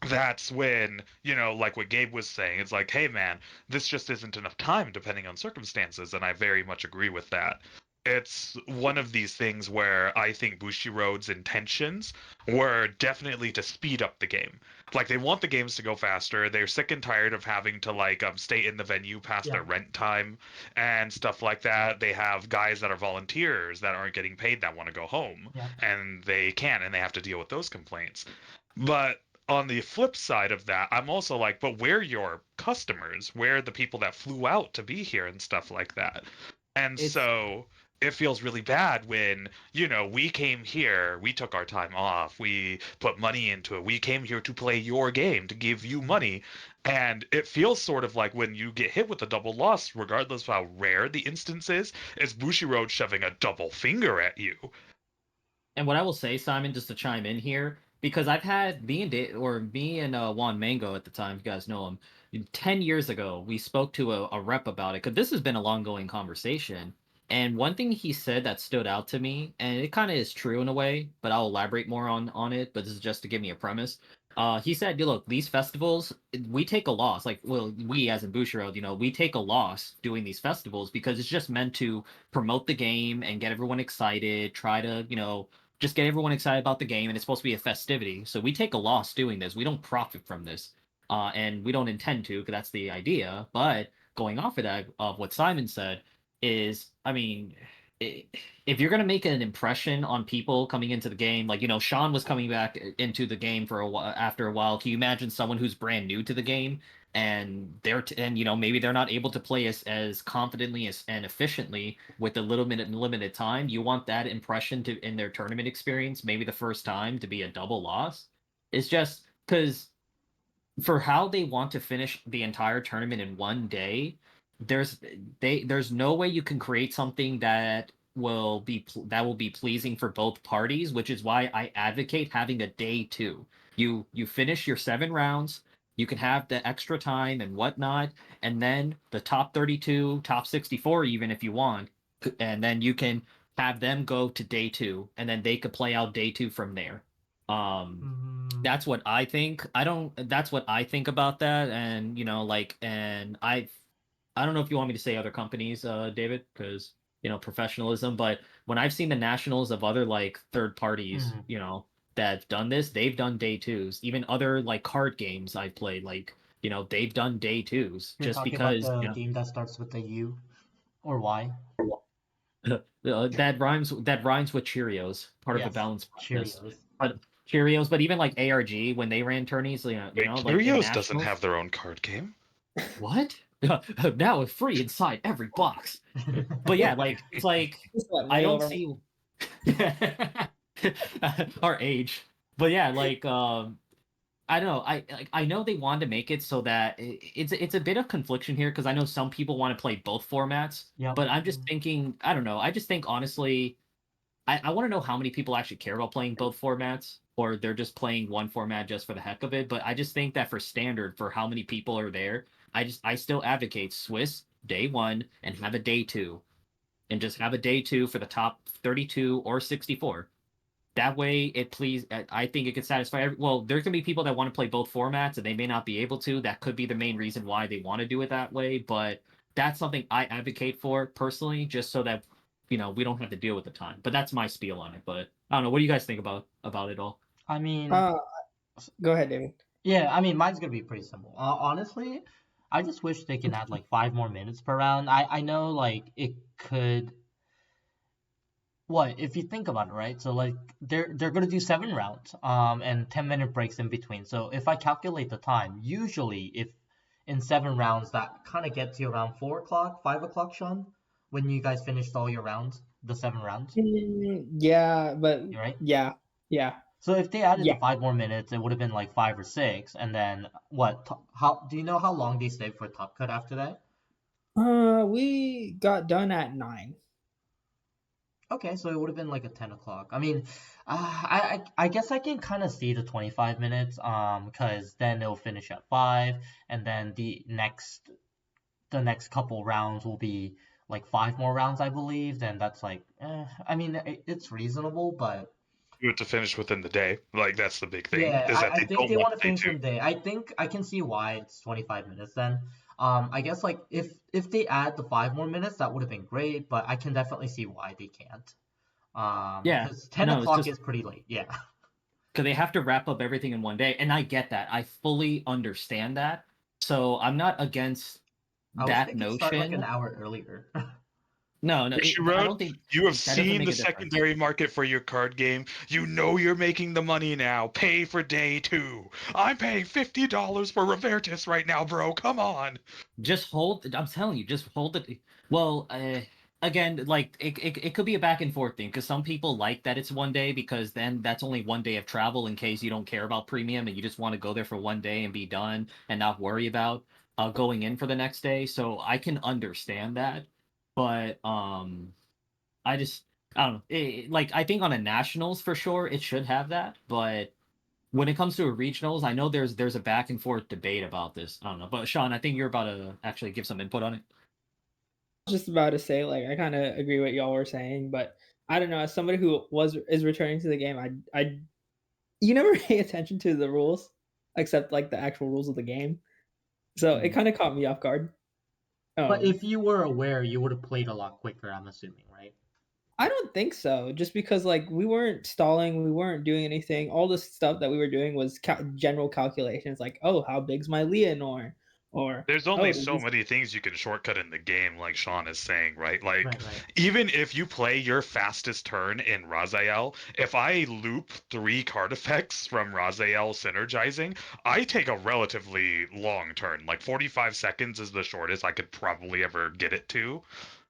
that's when, like what Gabe was saying, it's like, hey man, this just isn't enough time depending on circumstances. And I very much agree with that. It's one of these things where I think Bushiroad's intentions were definitely to speed up the game. Like they want the games to go faster. They're sick and tired of having to stay in the venue past their rent time and stuff like that. They have guys that are volunteers that aren't getting paid that want to go home, and they can't, and they have to deal with those complaints. But on the flip side of that, I'm also like, but we're your customers. We're the people that flew out to be here and stuff like that. And so it feels really bad when, we came here, we took our time off, we put money into it, we came here to play your game, to give you money. And it feels sort of like when you get hit with a double loss, regardless of how rare the instance is, it's Bushiroad shoving a double finger at you. And what I will say, Simon, just to chime in here, because I've had me and Juan Mango at the time, you guys know him, 10 years ago, we spoke to a rep about it, because this has been a long-going conversation. And one thing he said that stood out to me, and it kind of is true in a way, but I'll elaborate more on it, but this is just to give me a premise. He said, look, these festivals, we take a loss. Like, well, we as in Bushiroad, we take a loss doing these festivals because it's just meant to promote the game and get everyone excited, try to, just get everyone excited about the game, and it's supposed to be a festivity. So we take a loss doing this. We don't profit from this, and we don't intend to, because that's the idea. But going off of that, of what Simon said, is, I mean, if you're gonna make an impression on people coming into the game, like Sean was coming back into the game for a while, after a while. Can you imagine someone who's brand new to the game and maybe they're not able to play as confidently and efficiently with a little minute and limited time? You want that impression to in their tournament experience, maybe the first time, to be a double loss? It's just because for how they want to finish the entire tournament in one day, there's no way you can create something that will be pleasing for both parties, which is why I advocate having a day two. You finish your 7 rounds, you can have the extra time and whatnot, and then the top 32, top 64 even if you want, and then you can have them go to day 2, and then they could play out day 2 from there. That's what I think. That's what I think about that, and and I don't know if you want me to say other companies, David, because professionalism. But when I've seen the nationals of other third parties, that've done this, they've done day 2s. Even other card games I've played, they've done day 2s. You're just talking because about the game that starts with a U or Y. that rhymes with Cheerios, part of a Yes, balanced breakfast. Cheerios. But Cheerios, but even ARG when they ran tourneys, Wait, in Cheerios doesn't nationals. have their own card game. What? Now it's free inside every box. But yeah, it's I don't see our age. But yeah, I don't know. I know they wanted to make it so that it's a bit of confliction here, because I know some people want to play both formats. Yep. But I'm just thinking, I don't know. I just think honestly, I want to know how many people actually care about playing both formats, or they're just playing one format just for the heck of it. But I just think that for standard, for how many people are there, I still advocate Swiss day 1 and have a day 2, and just have a day 2 for the top 32 or 64. That way, I think it could satisfy. Well, there's gonna be people that want to play both formats, and they may not be able to. That could be the main reason why they want to do it that way. But that's something I advocate for personally, just so that we don't have to deal with the time. But that's my spiel on it. But I don't know. What do you guys think about it all? I mean, Go ahead, David. yeah, I mean, mine's gonna be pretty simple. Honestly, I just wish they can add 5 more minutes per round. I know it could. What if you think about it, right? So they're gonna do 7 rounds, and 10-minute breaks in between. So if I calculate the time, usually if in 7 rounds, that kind of gets you around 4 o'clock, 5 o'clock, Sean, when you guys finished all your rounds, the 7 rounds. Yeah, but You're right. Yeah. So if they added the 5 more minutes, it would have been 5 or 6, and then what? How do you know how long they stayed for Top Cut after that? We got done at 9. Okay, so it would have been a 10 o'clock. I mean, I guess I can kind of see the 25 minutes, because then it'll finish at 5, and then the next couple rounds will be 5 more rounds, I believe. Then that's I mean, it's reasonable, but Do it to finish within the day. That's the big thing. yeah, Is that I they think don't they want want to day finish 2. in the day. I think I can see why it's 25 minutes then. I guess if they add the 5 more minutes, that would have been great, but I can definitely see why they can't. Yeah, Because 10 no, it's o'clock just is pretty late. Yeah. because they have to wrap up everything in one day, and I get that. I fully understand that. So I'm not against I was that thinking start an notion. hour earlier. No, I Bushiroad, don't think you have that doesn't seen make the a difference. secondary market for your card game. You know you're making the money now. Pay for day 2. I'm paying $50 for Revertis right now, bro. Come on. Just hold. I'm telling you, just hold it. Well, again, like it could be a back and forth thing because some people like that it's one day because then that's only one day of travel in case you don't care about premium and you just want to go there for one day and be done and not worry about going in for the next day. So I can understand that, but I just I don't know. Like I think on a nationals for sure it should have that, but when it comes to a regionals, I know there's a back and forth debate about this. I don't know, but Sean, I think you're about to actually give some input on it. Just about to say, like, I kind of agree what y'all were saying, but I don't know. As somebody who is returning to the game, I you never pay attention to the rules except like the actual rules of the game, so it kind of caught me off guard. But if you were aware, you would have played a lot quicker, I'm assuming, right? I don't think so. Just because like we weren't stalling, we weren't doing anything. All the stuff that we were doing was general calculations, like, oh, how big's my Leonor, or There's oh, only so many things you can shortcut in the game, like Sean is saying, right? Like, Right. even if you play your fastest turn in Raziel, if I loop 3 card effects from Raziel synergizing, I take a relatively long turn. Like, 45 seconds is the shortest I could probably ever get it to.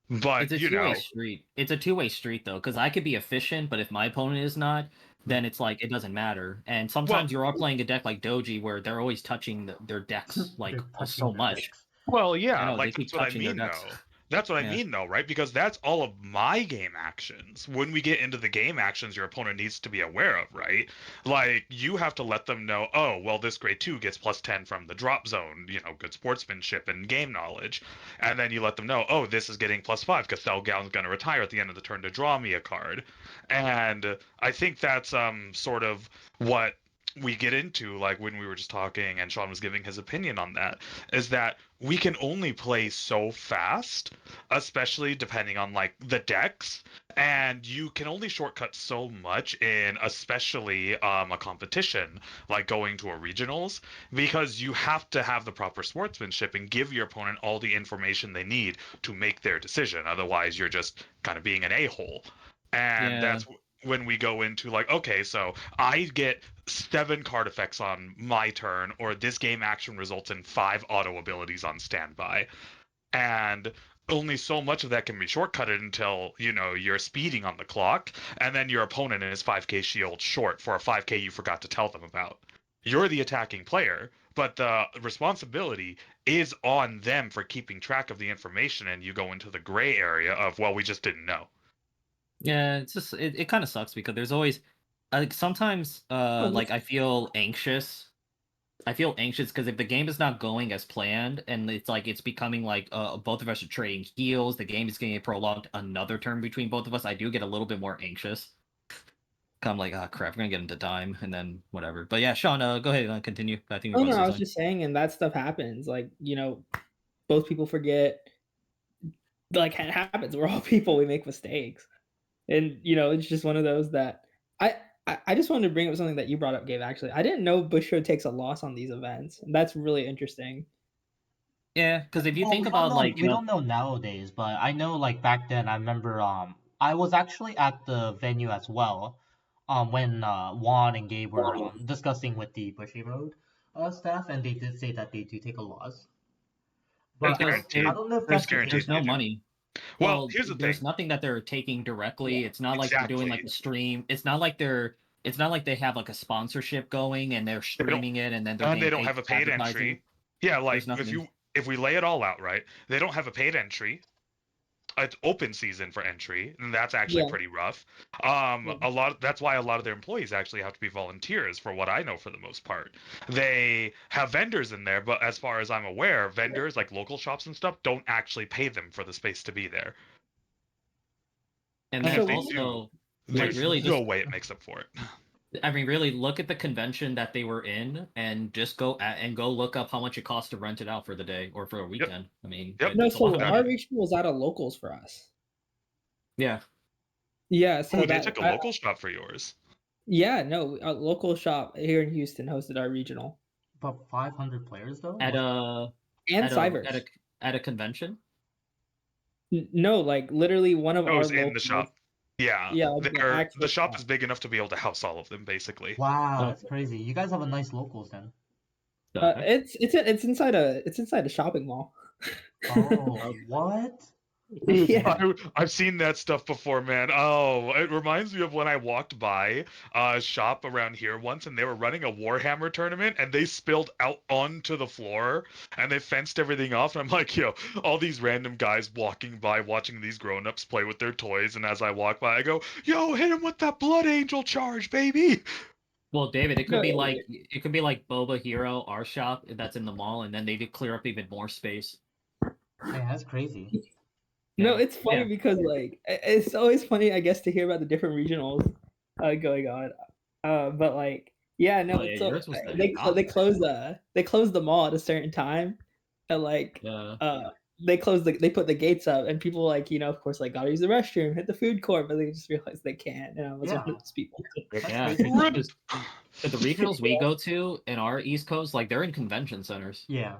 But, It's a you two-way know, street. It's a two-way street though, because I could be efficient, but if my opponent is not, then it's like it doesn't matter. And well, sometimes you're all playing a deck like Doji, where they're always touching their decks like They're touching so their much. dicks. Well, I yeah, know they like keep that's what I touching their mean decks. though. That's what I Yeah. mean though, right? Because that's all of my game actions. When we get into the game actions your opponent needs to be aware of, right? Like you have to let them know, oh, well, this grade 2 gets +10 from the drop zone, good sportsmanship and game knowledge. And then you let them know, oh, this is getting +5 because Selgown's going to retire at the end of the turn to draw me a card. And I think that's sort of what we get into, like when we were just talking and Sean was giving his opinion on that, is that we can only play so fast, especially depending on like the decks, and you can only shortcut so much in especially a competition like going to a regionals, because you have to have the proper sportsmanship and give your opponent all the information they need to make their decision. Otherwise, you're just kind of being an a-hole. And Yeah. that's when we go into like, okay, so I get 7 card effects on my turn, or this game action results in 5 auto abilities on standby. And only so much of that can be shortcutted until, you're speeding on the clock, and then your opponent is 5k shield short for a 5k you forgot to tell them about. You're the attacking player, but the responsibility is on them for keeping track of the information, and you go into the gray area of, well, we just didn't know. Yeah, it's just it kind of sucks because there's always like sometimes like I feel anxious. I feel anxious because if the game is not going as planned and it's like it's becoming like both of us are trading heals, the game is getting prolonged another turn between both of us, I do get a little bit more anxious. I'm like, oh crap, we're gonna get into time and then whatever. But yeah, Sean, go ahead and continue. I think Oh we're about no, to say I was something. just saying, and that stuff happens. Like both people forget. Like it happens. We're all people. We make mistakes, and it's just one of those that I just wanted to bring up something that you brought up, Gabe. Actually, I didn't know Busho takes a loss on these events, and that's really interesting. Yeah, because if you Well, think about like we don't know nowadays, but I know like back then I remember I was actually at the venue as well when Juan and Gabe were discussing with the Bushy Road staff, and they did say that they do take a loss. It's But because guaranteed. I don't know if It's that's the guaranteed case there's no they do. now. money. Well, Well, here's the there's thing. nothing that they're taking directly. Yeah. It's not like they're doing like Exactly. a stream. It's not like they have like a sponsorship going and they're They don't, streaming it and then they're and they getting don't paid have a for paid advertising. entry. Yeah, There's like nothing. if we lay it all out, right? They don't have a paid entry. It's open season for entry, and that's actually Yeah. pretty rough. Yeah. That's why a lot of their employees actually have to be volunteers, for what I know, for the most part. They have vendors in there, but as far as I'm aware, vendors like local shops and stuff don't actually pay them for the space to be there. And And then if So they do, also, like there's really no just, way it makes up for it. I mean, really look at the convention that they were in and just go look up how much it costs to rent it out for the day or for a Yep. weekend. I mean, Yep. no, it's a lot so of That, our money. regional was out of locals for us. Yeah. Yeah, so oh, they that took a local shop for yours. yeah, no, a local shop here in Houston hosted our regional But 500 players though? At a and at a Cybers. at a convention. No, like literally one of It our was in the locals. shop. Yeah, Yeah, like the actual the shop shop. is big enough to be able to house all of them, basically. Wow, that's Okay. crazy. You guys have a nice locals then. Okay. It's inside a shopping mall. Oh, what? Yeah. I've seen that stuff before, man. Oh, it reminds me of when I walked by a shop around here once, and they were running a Warhammer tournament, and they spilled out onto the floor, and they fenced everything off. And I'm like, yo, all these random guys walking by, watching these grown-ups play with their toys, and as I walk by, I go, yo, hit him with that Blood Angel charge, baby! Well, David, it could No, be like Boba Hero, our shop that's in the mall, and then they did clear up even more space. Man, that's crazy. No, Yeah. it's funny because like it's always funny, I guess, to hear about the different regionals going on. But like, yeah, no, Oh, yeah, it's yours was the they close the mall at a certain time, and like they put the gates up, and people like of course like gotta use the restroom, hit the food court, but they just realized they can't, and I was one of those people. That's Yeah, crazy. because the regionals we go to in our East Coast, like they're in convention centers. Yeah.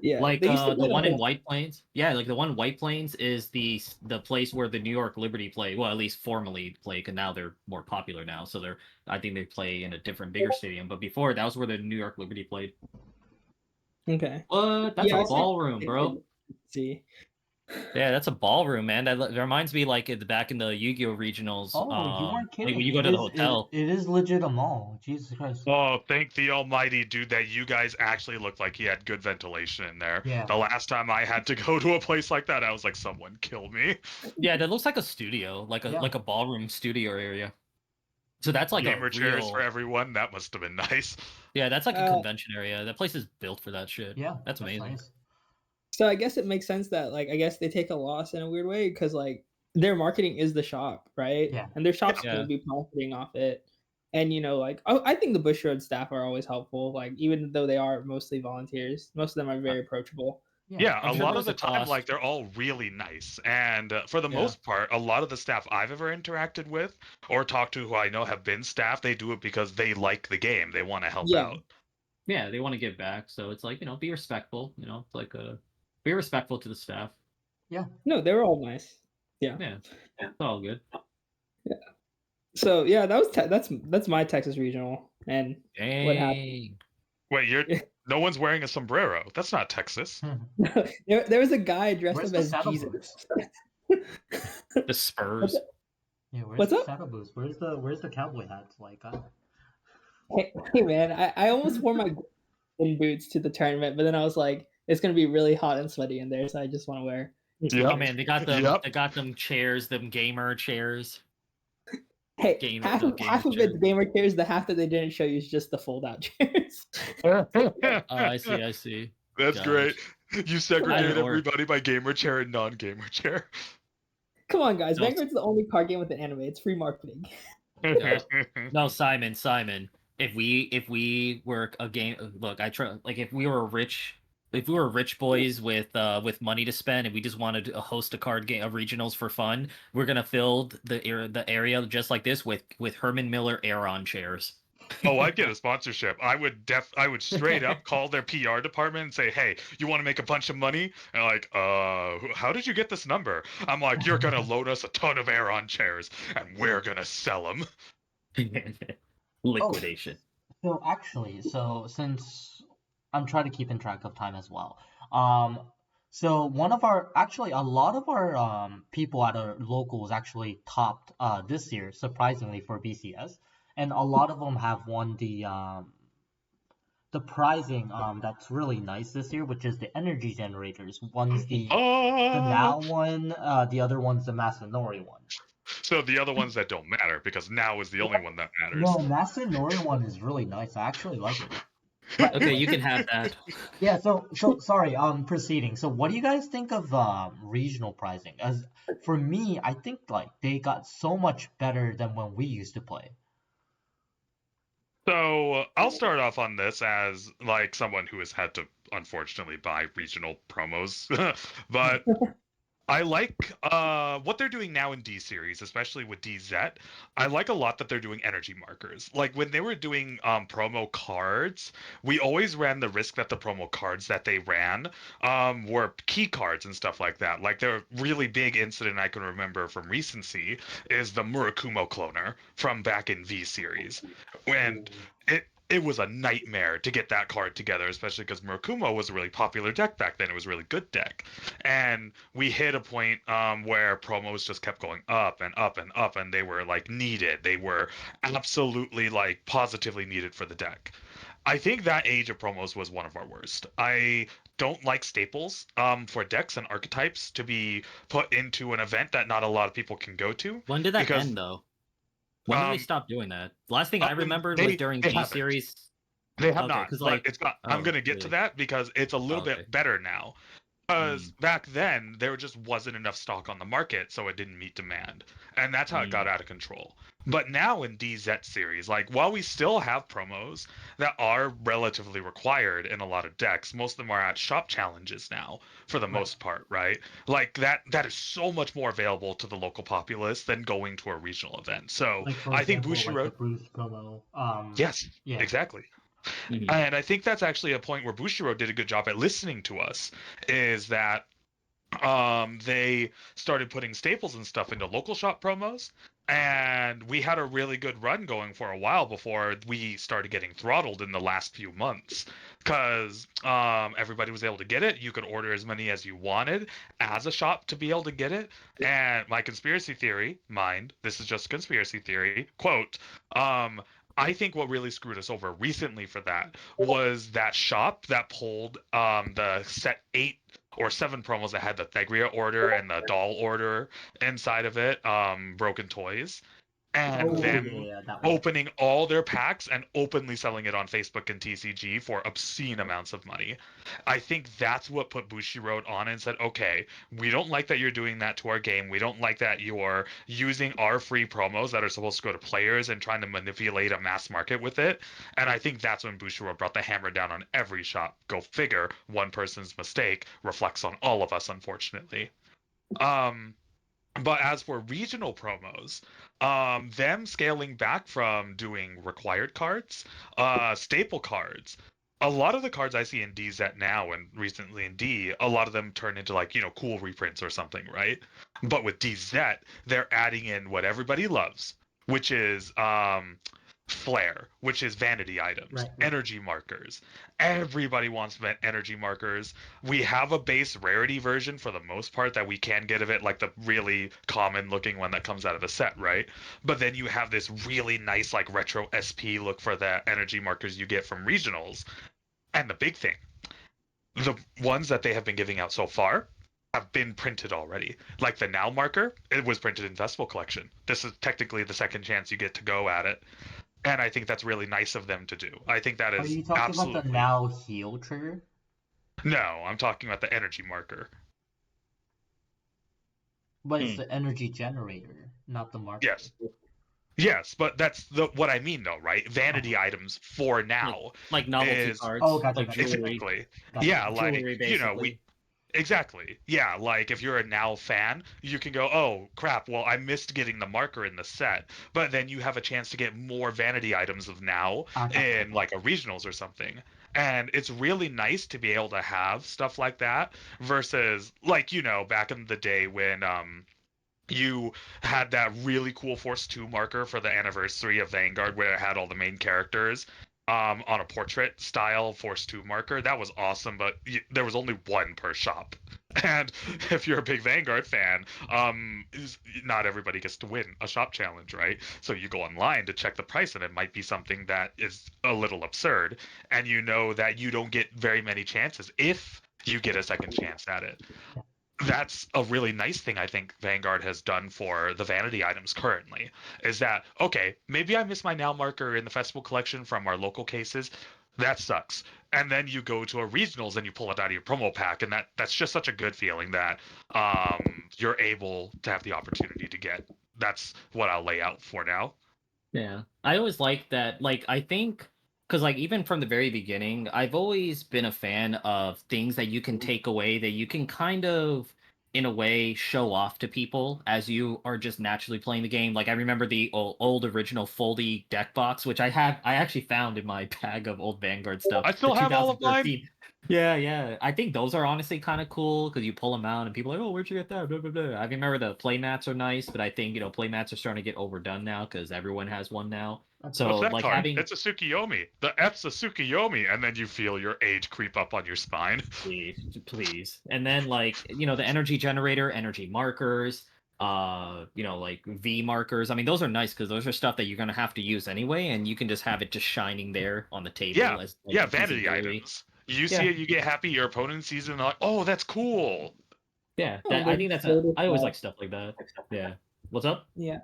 Yeah, Like they used to the go one to- in White Plains. Yeah, like the one in White Plains is the place where the New York Liberty play. Well, at least formally play, because now they're more popular now. So I think they play in a different, bigger stadium. But before, that was where the New York Liberty played. Okay. What? That's Yeah, a ballroom, bro. See. Yeah, that's a ballroom, man. That reminds me, like back in the Yu-Gi-Oh regionals. Oh, you weren't Like kidding. when you go to the hotel. It is legit a mall. Jesus Christ. Oh, thank the almighty dude that you guys actually looked like he had good ventilation in there. Yeah. The last time I had to go to a place like that, I was like, someone kill me. Yeah, that looks like a studio, like a ballroom studio area. So that's like Gamer a chairs real... for everyone. That must have been nice. Yeah, that's like a convention area. That place is built for that shit. Yeah. That's amazing. Nice. So I guess it makes sense that like I guess they take a loss in a weird way because like their marketing is the shop, right? Yeah. And their shop's Yeah. going to be profiting off it. And like I think the Bush Road staff are always helpful. Like even though they are mostly volunteers, most of them are very approachable. Yeah, I'm a sure lot there's of the a time, cost. like they're all really nice, and for the most part, a lot of the staff I've ever interacted with or talked to who I know have been staff, they do it because they like the game. They want to help out. Yeah, they want to give back. So it's like be respectful. It's like be respectful to the staff. Yeah. No, they were all nice. Yeah. Yeah, it's all good. Yeah. So yeah, that was that's my Texas regional, and what happened? Wait, no one's wearing a sombrero. That's not Texas. there was a guy dressed Where's up the as saddle Jesus. boots? The Spurs. Yeah, where's What's the up? saddle boots? Where's the cowboy hats? Like, Hey man, I almost wore my golden boots to the tournament, but then I was like, it's gonna be really hot and sweaty in there, so I just want to wear. Oh man, they got them. They got them chairs, them gamer chairs. Hey, half of it's gamer chairs. The half that they didn't show you is just the fold-out chairs. Oh, I see. That's great. You segregate Either or. everybody by gamer chair and non-gamer chair. Come on, guys. Vanguard's the only card game with an anime. It's free marketing. No, Simon. If we were a game, look, if we were rich boys with money to spend and we just wanted to host a card game of regionals for fun, we're gonna fill the area just like this with Herman Miller Aeron chairs. Oh, I'd get a sponsorship. I would straight up call their PR department and say, "Hey, you want to make a bunch of money?" And like, how did you get this number? I'm like, "You're gonna load us a ton of Aeron chairs, and we're gonna sell them." Liquidation. So actually, since I'm trying to keep in track of time as well, so a lot of our people at our locals actually topped this year, surprisingly, for BCS, and a lot of them have won the prizing that's really nice this year, which is the energy generators. One's the Now one, the other one's the Masanori one. So the other ones that don't matter, because Now is the only one that matters. No, Masanori one is really nice. I actually like it. But Okay, you can have that. Yeah, so sorry, proceeding. So what do you guys think of regional pricing? As for me, I think like they got so much better than when we used to play. So I'll start off on this as like someone who has had to unfortunately buy regional promos, but I like what they're doing now in D series, especially with DZ. I like a lot that they're doing energy markers. Like when they were doing promo cards, we always ran the risk that the promo cards that they ran were key cards and stuff like that. Like the really big incident I can remember from recency is the Murakumo cloner from back in V series. When it was a nightmare to get that card together, especially because Murakumo was a really popular deck back then. It was a really good deck. And we hit a point where promos just kept going up and up and up, and they were like needed. They were absolutely like positively needed for the deck. I think that age of promos was one of our worst. I don't like staples for decks and archetypes to be put into an event that not a lot of people can go to. When did that because, end, though? When did they stop doing that? Last thing I remembered was during they D haven't. series. They have Okay, not. 'cause, But like- it's not. I'm oh, gonna get to really? that because it's a little Okay. bit better now. Because back then there just wasn't enough stock on the market, so it didn't meet demand, and that's how it got out of control. But now in DZ series, like while we still have promos that are relatively required in a lot of decks, most of them are at shop challenges now for the most part, right? Like that is so much more available to the local populace than going to a regional event. So Like, for I think example, Bushiroad. like the Bruce promo. Yes, Yeah. exactly. Mhm. And I think that's actually a point where Bushiroad did a good job at listening to us, is that they started putting staples and stuff into local shop promos, and we had a really good run going for a while before we started getting throttled in the last few months, because everybody was able to get it. You could order as many as you wanted as a shop to be able to get it. And my conspiracy theory, mind, this is just conspiracy theory, quote, I think what really screwed us over recently for that was that shop that pulled the set 8 or 7 promos that had the Thegria order and the doll order inside of it, Broken Toys, and them that one. opening all their packs and openly selling it on Facebook and TCG for obscene amounts of money. I think that's what put Bushiroad on and said, okay, we don't like that you're doing that to our game. We don't like that you're using our free promos that are supposed to go to players and trying to manipulate a mass market with it. And I think that's when Bushiroad brought the hammer down on every shop. Go figure, one person's mistake reflects on all of us, unfortunately. But as for regional promos, them scaling back from doing required cards, staple cards, a lot of the cards I see in DZ now and recently in D, a lot of them turn into like, cool reprints or something, right? But with DZ, they're adding in what everybody loves, which is flair, which is vanity items, Right. energy markers. Everybody wants energy markers. We have a base rarity version for the most part that we can get of it, like the really common looking one that comes out of the set, right? But then you have this really nice like retro SP look for the energy markers you get from regionals. And the big thing, the ones that they have been giving out so far have been printed already. Like the Now marker, it was printed in Festival Collection. This is technically the second chance you get to go at it. And I think that's really nice of them to do. I think that is Are you talking absolutely... about the Now heal trigger? No, I'm talking about the energy marker. But it's the energy generator, not the marker. Yes, but that's what I mean, though, right? Vanity items for now, like novelty cards. Oh, gotcha, like gotcha. jewelry. Exactly. Gotcha. Yeah, like Jewelry, basically. Exactly. Yeah, like if you're a Now fan, you can go, oh crap, well I missed getting the marker in the set, but then you have a chance to get more vanity items of Now in like a regionals or something. And it's really nice to be able to have stuff like that versus like, back in the day when you had that really cool Force 2 marker for the anniversary of Vanguard where it had all the main characters on a portrait style Force 2 marker. That was awesome, but there was only one per shop. And if you're a big Vanguard fan, not everybody gets to win a shop challenge, right? So you go online to check the price, and it might be something that is a little absurd, and you know that you don't get very many chances if you get a second chance at it. That's a really nice thing I think Vanguard has done for the vanity items currently, is that, okay, maybe I missed my Now marker in the Festival Collection from our local cases. That sucks. And then you go to a regionals and you pull it out of your promo pack, and that's just such a good feeling that you're able to have the opportunity to get. That's what I'll lay out for now. Yeah. I always like that. Like, I think, because, like, even from the very beginning, I've always been a fan of things that you can take away, that you can kind of, in a way, show off to people as you are just naturally playing the game. Like, I remember the old original foldy deck box, which I actually found in my bag of old Vanguard stuff. I still have all of mine. Yeah. I think those are honestly kind of cool because you pull them out and people are like, oh, where'd you get that? Blah, blah, blah. I remember the playmats are nice, but I think playmats are starting to get overdone now because everyone has one now. So What's that, like Karn? having It's a Tsukiyomi. The F's a Tsukiyomi, and then you feel your age creep up on your spine. please, and then like the energy generator, energy markers, like V markers. I mean, those are nice because those are stuff that you're gonna have to use anyway, and you can just have it just shining there on the table Yeah, as like, yeah, a piece of vanity jewelry. items. You see Yeah. it, you get happy. Your opponent sees it, and like, oh, that's cool. Yeah, Oh, I think there's that's sort of I always that. like stuff like that. Yeah. What's up? Yeah.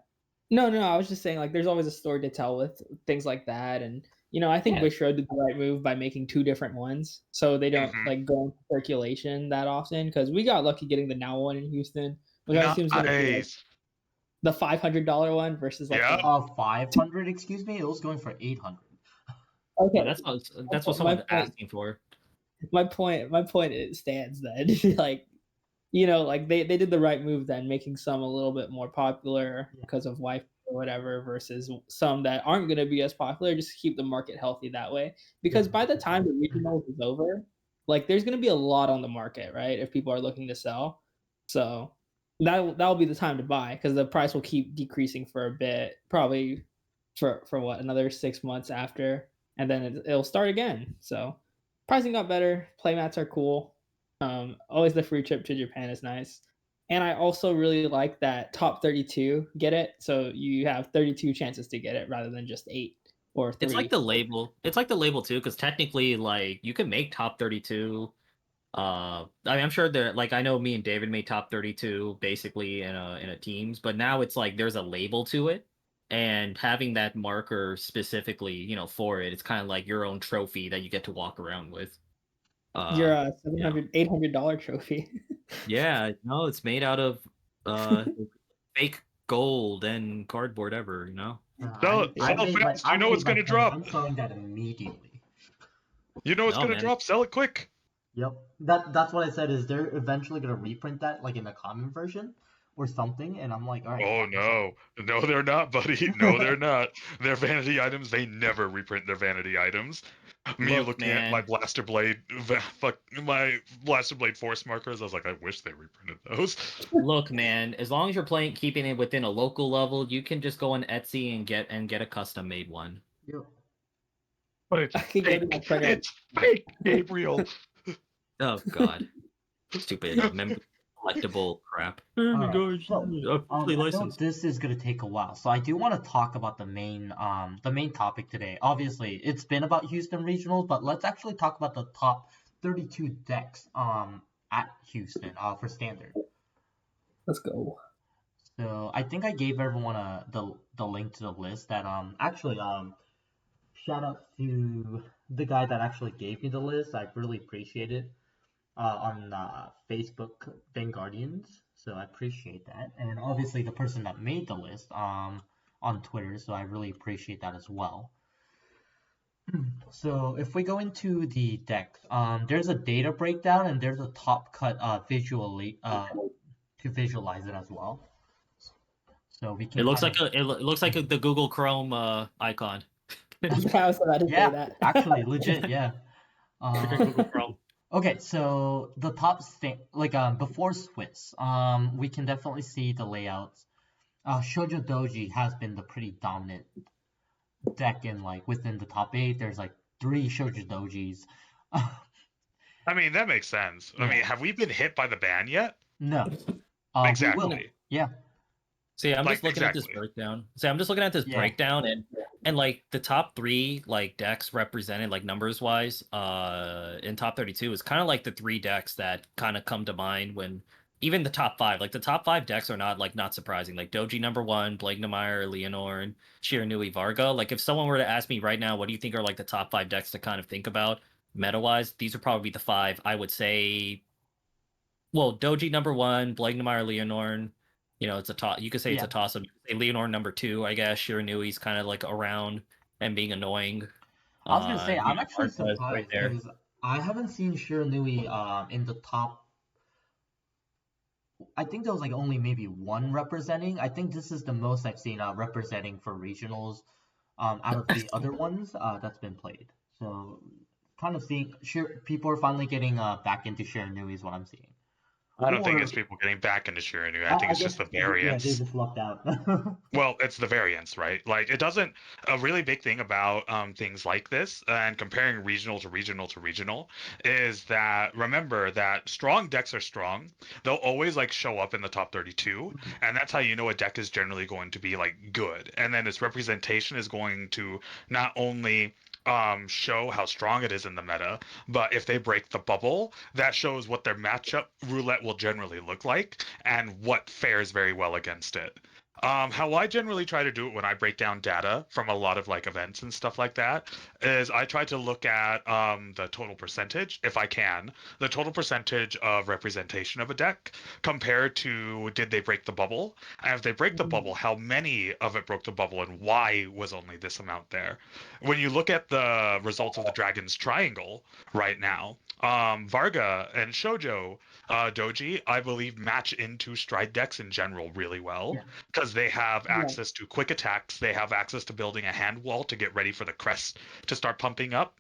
No, I was just saying, like, there's always a story to tell with things like that, and I think Yeah. Bushiroad did the right move by making 2 different ones, so they don't Mhm. like go into circulation that often. Because we got lucky getting the now one in Houston, which I assume is going to be like Nice. the $500 one versus like Yeah. the 500, excuse me? It was going for 800. okay. No, that's what My someone's point, asking for. my point it stands then. Like like they did the right move then, making some a little bit more popular Yeah. because of wife or whatever, versus some that aren't going to be as popular. Just keep the market healthy that way. Because Yeah. by the time the regionals is over, like there's going to be a lot on the market, right? If people are looking to sell, so that'll be the time to buy because the price will keep decreasing for a bit, probably for what, another 6 months after, and then it'll start again. So pricing got better. Playmats are cool. Always the free trip to Japan is nice. And I also really like that top 32 get it. So you have 32 chances to get it rather than just 8 or 3. It's like the label. It's like the label too, because technically, like you can make top 32. I'm sure there. Like I know me and David made top 32 basically in a teams, but now it's like there's a label to it, and having that marker specifically, for it, it's kind of like your own trophy that you get to walk around with. Your You know. $800 trophy. Yeah, no, it's made out of fake gold and cardboard ever. Sell it. I Sell made my fast. You know it's gonna claim. drop. I'm selling that immediately. You know it's No, gonna man. drop. Sell it quick. Yep. That's what I said. Is they're eventually gonna reprint that like in a common version or something? And I'm like, all right. Oh no, no, they're not, buddy. No, they're not. They're vanity items. They never reprint their vanity items. Me Look, looking at my man. Blaster Blade, my Blaster Blade Force markers, I was like, I wish they reprinted those. Look, man, as long as you're keeping it within a local level, you can just go on Etsy and get a custom made one. Yep. But it's I could go to my fake. printer. It's fake, Gabriel. Oh God, stupid collectible crap. Oh my Alright, gosh, so, officially I know licensed. this is gonna take a while, so I do want to talk about the main topic today. Obviously, it's been about Houston Regionals, but let's actually talk about the top 32 decks at Houston for standard. Let's go. So I think I gave everyone the link to the list that actually shout out to the guy that actually gave me the list. I really appreciate it. On Facebook Vanguardians, so I appreciate that, and obviously the person that made the list on Twitter, so I really appreciate that as well. So if we go into the decks, there's a data breakdown and there's a top cut visually to visualize it as well. So we can. It looks like the Google Chrome icon. Yeah, I was about to say that. Actually, legit, yeah. Google Chrome. Okay, so the top before Swiss, we can definitely see the layouts. Shoujo Doji has been the pretty dominant deck in within the top 8. There's 3 Shoujo Dojis. I mean, that makes sense. Yeah. I mean, have we been hit by the ban yet? No. Exactly. We will. Yeah. See, I'm just looking at this breakdown. Breakdown, and the top 3 decks represented numbers wise in top 32 is kind of like the 3 decks that kind of come to mind when even the top 5 the top 5 decks are not surprising, Doji number 1, Blaignemeyer, Leonore, Shiranui, Varga. If someone were to ask me right now what do you think are the top 5 decks to kind of think about meta wise, these are probably the 5 I would say. Well, Doji number 1, Blaignemeyer, Leonore. It's a toss. You could say it's a toss-up. Leonore number 2, I guess. Shiranui's kind of around and being annoying. I was gonna say I'm actually surprised right because I haven't seen Shiranui in the top. I think there was only maybe 1 representing. I think this is the most I've seen representing for regionals out of the other ones that's been played. So kind of seeing people are finally getting back into Shiranui is what I'm seeing. I don't think Or it's people getting back into Shiranui. I think it's guess just the yeah, they variance. just lucked out. Well, it's the variance, right? Like, it doesn't. A really big thing about things like this and comparing regional to regional to regional is that remember that strong decks are strong. They'll always like show up in the top 32, and that's how you know a deck is generally going to be like good. And then its representation is going to not only show how strong it is in the meta, but if they break the bubble, that shows what their matchup roulette will generally look like and what fares very well against it. How I generally try to do it when I break down data from a lot of like events and stuff like that is I try to look at the total percentage, if I can, the total percentage of representation of a deck compared to did they break the bubble, and if they break the bubble, how many of it broke the bubble and why was only this amount there. When you look at the results of the Dragon's Triangle right now, Varga and Shoujo Doji, I believe, match into Stride decks in general really well Yeah. because they have access to quick attacks. They have access to building a hand wall to get ready for the crest to start pumping up.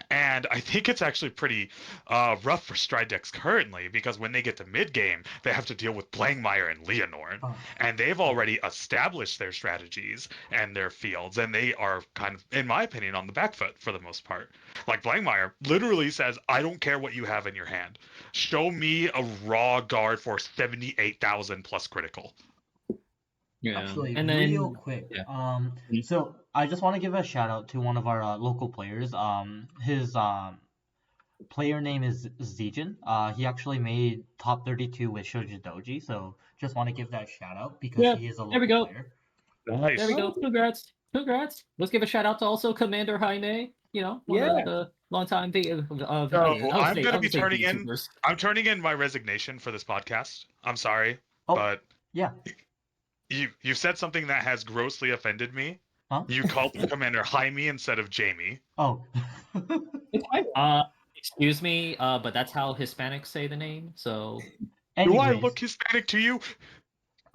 And I think it's actually pretty rough for Stride decks currently because when they get to mid game, they have to deal with Blangmire and Leonorn, and they've already established their strategies and their fields, and they are kind of, in my opinion, on the back foot for the most part. Like Blangmire literally says, "I don't care what you have in your hand. Show me a raw guard for 78,000 plus critical." Yeah. Actually, And then real quick, yeah. so I just want to give a shout out to one of our local players. His player name is Zijin. He actually made top 32 with Shoujo Doji, so just want to give that shout out because Yeah, he is a there we local go. player. Nice. There we go. Congrats. Congrats. Let's give a shout out to also Commander Jaime, one of the longtime I'm going to be turning in. I'm turning in my resignation for this podcast. I'm sorry, but yeah. You said something that has grossly offended me. Huh? You called Commander Jaime instead of Jamie. Oh. Excuse me, but that's how Hispanics say the name. So. Anyways, do I look Hispanic to you?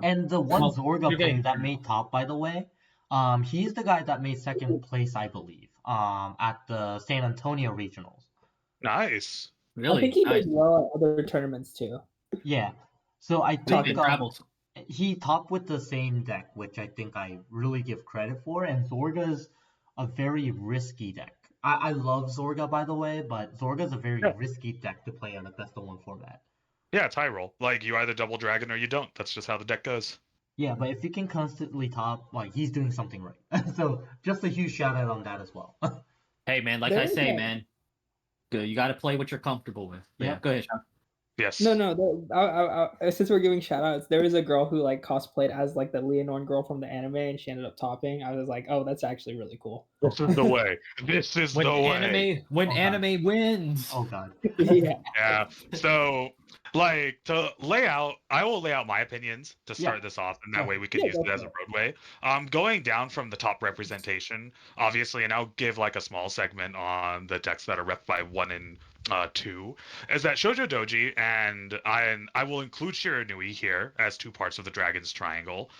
And the one Zorga player that made top, by the way, he's the guy that made second place, I believe, at the San Antonio regionals. Nice. Really? I think he did well at other tournaments too. Yeah. So I think he topped with the same deck, which I think I really give credit for. And Zorga's a very risky deck. I love Zorga, by the way, but Zorga's a very risky deck to play on a best of one format. Yeah, it's high roll. Like, you either double dragon or you don't. That's just how the deck goes. Yeah, but if you can constantly top, like, he's doing something right. So just a huge shout out on that as well. Hey, man, like I say, man, good. You got to play what you're comfortable with. Yeah, go ahead, Sean. Yes. No. Since we're giving shout outs, there was a girl who like cosplayed as like the Leonorn girl from the anime, and she ended up topping. I was like, oh, that's actually really cool. This is the way. This is the way. When anime wins. Oh god. Yeah. So, like, I will lay out my opinions to start this off, and that way we can use it as a roadway. Going down from the top representation, obviously, and I'll give like a small segment on the decks that are rep by 1 and 2, is that Shoujo Doji and I will include Shiranui here as two parts of the Dragon's Triangle.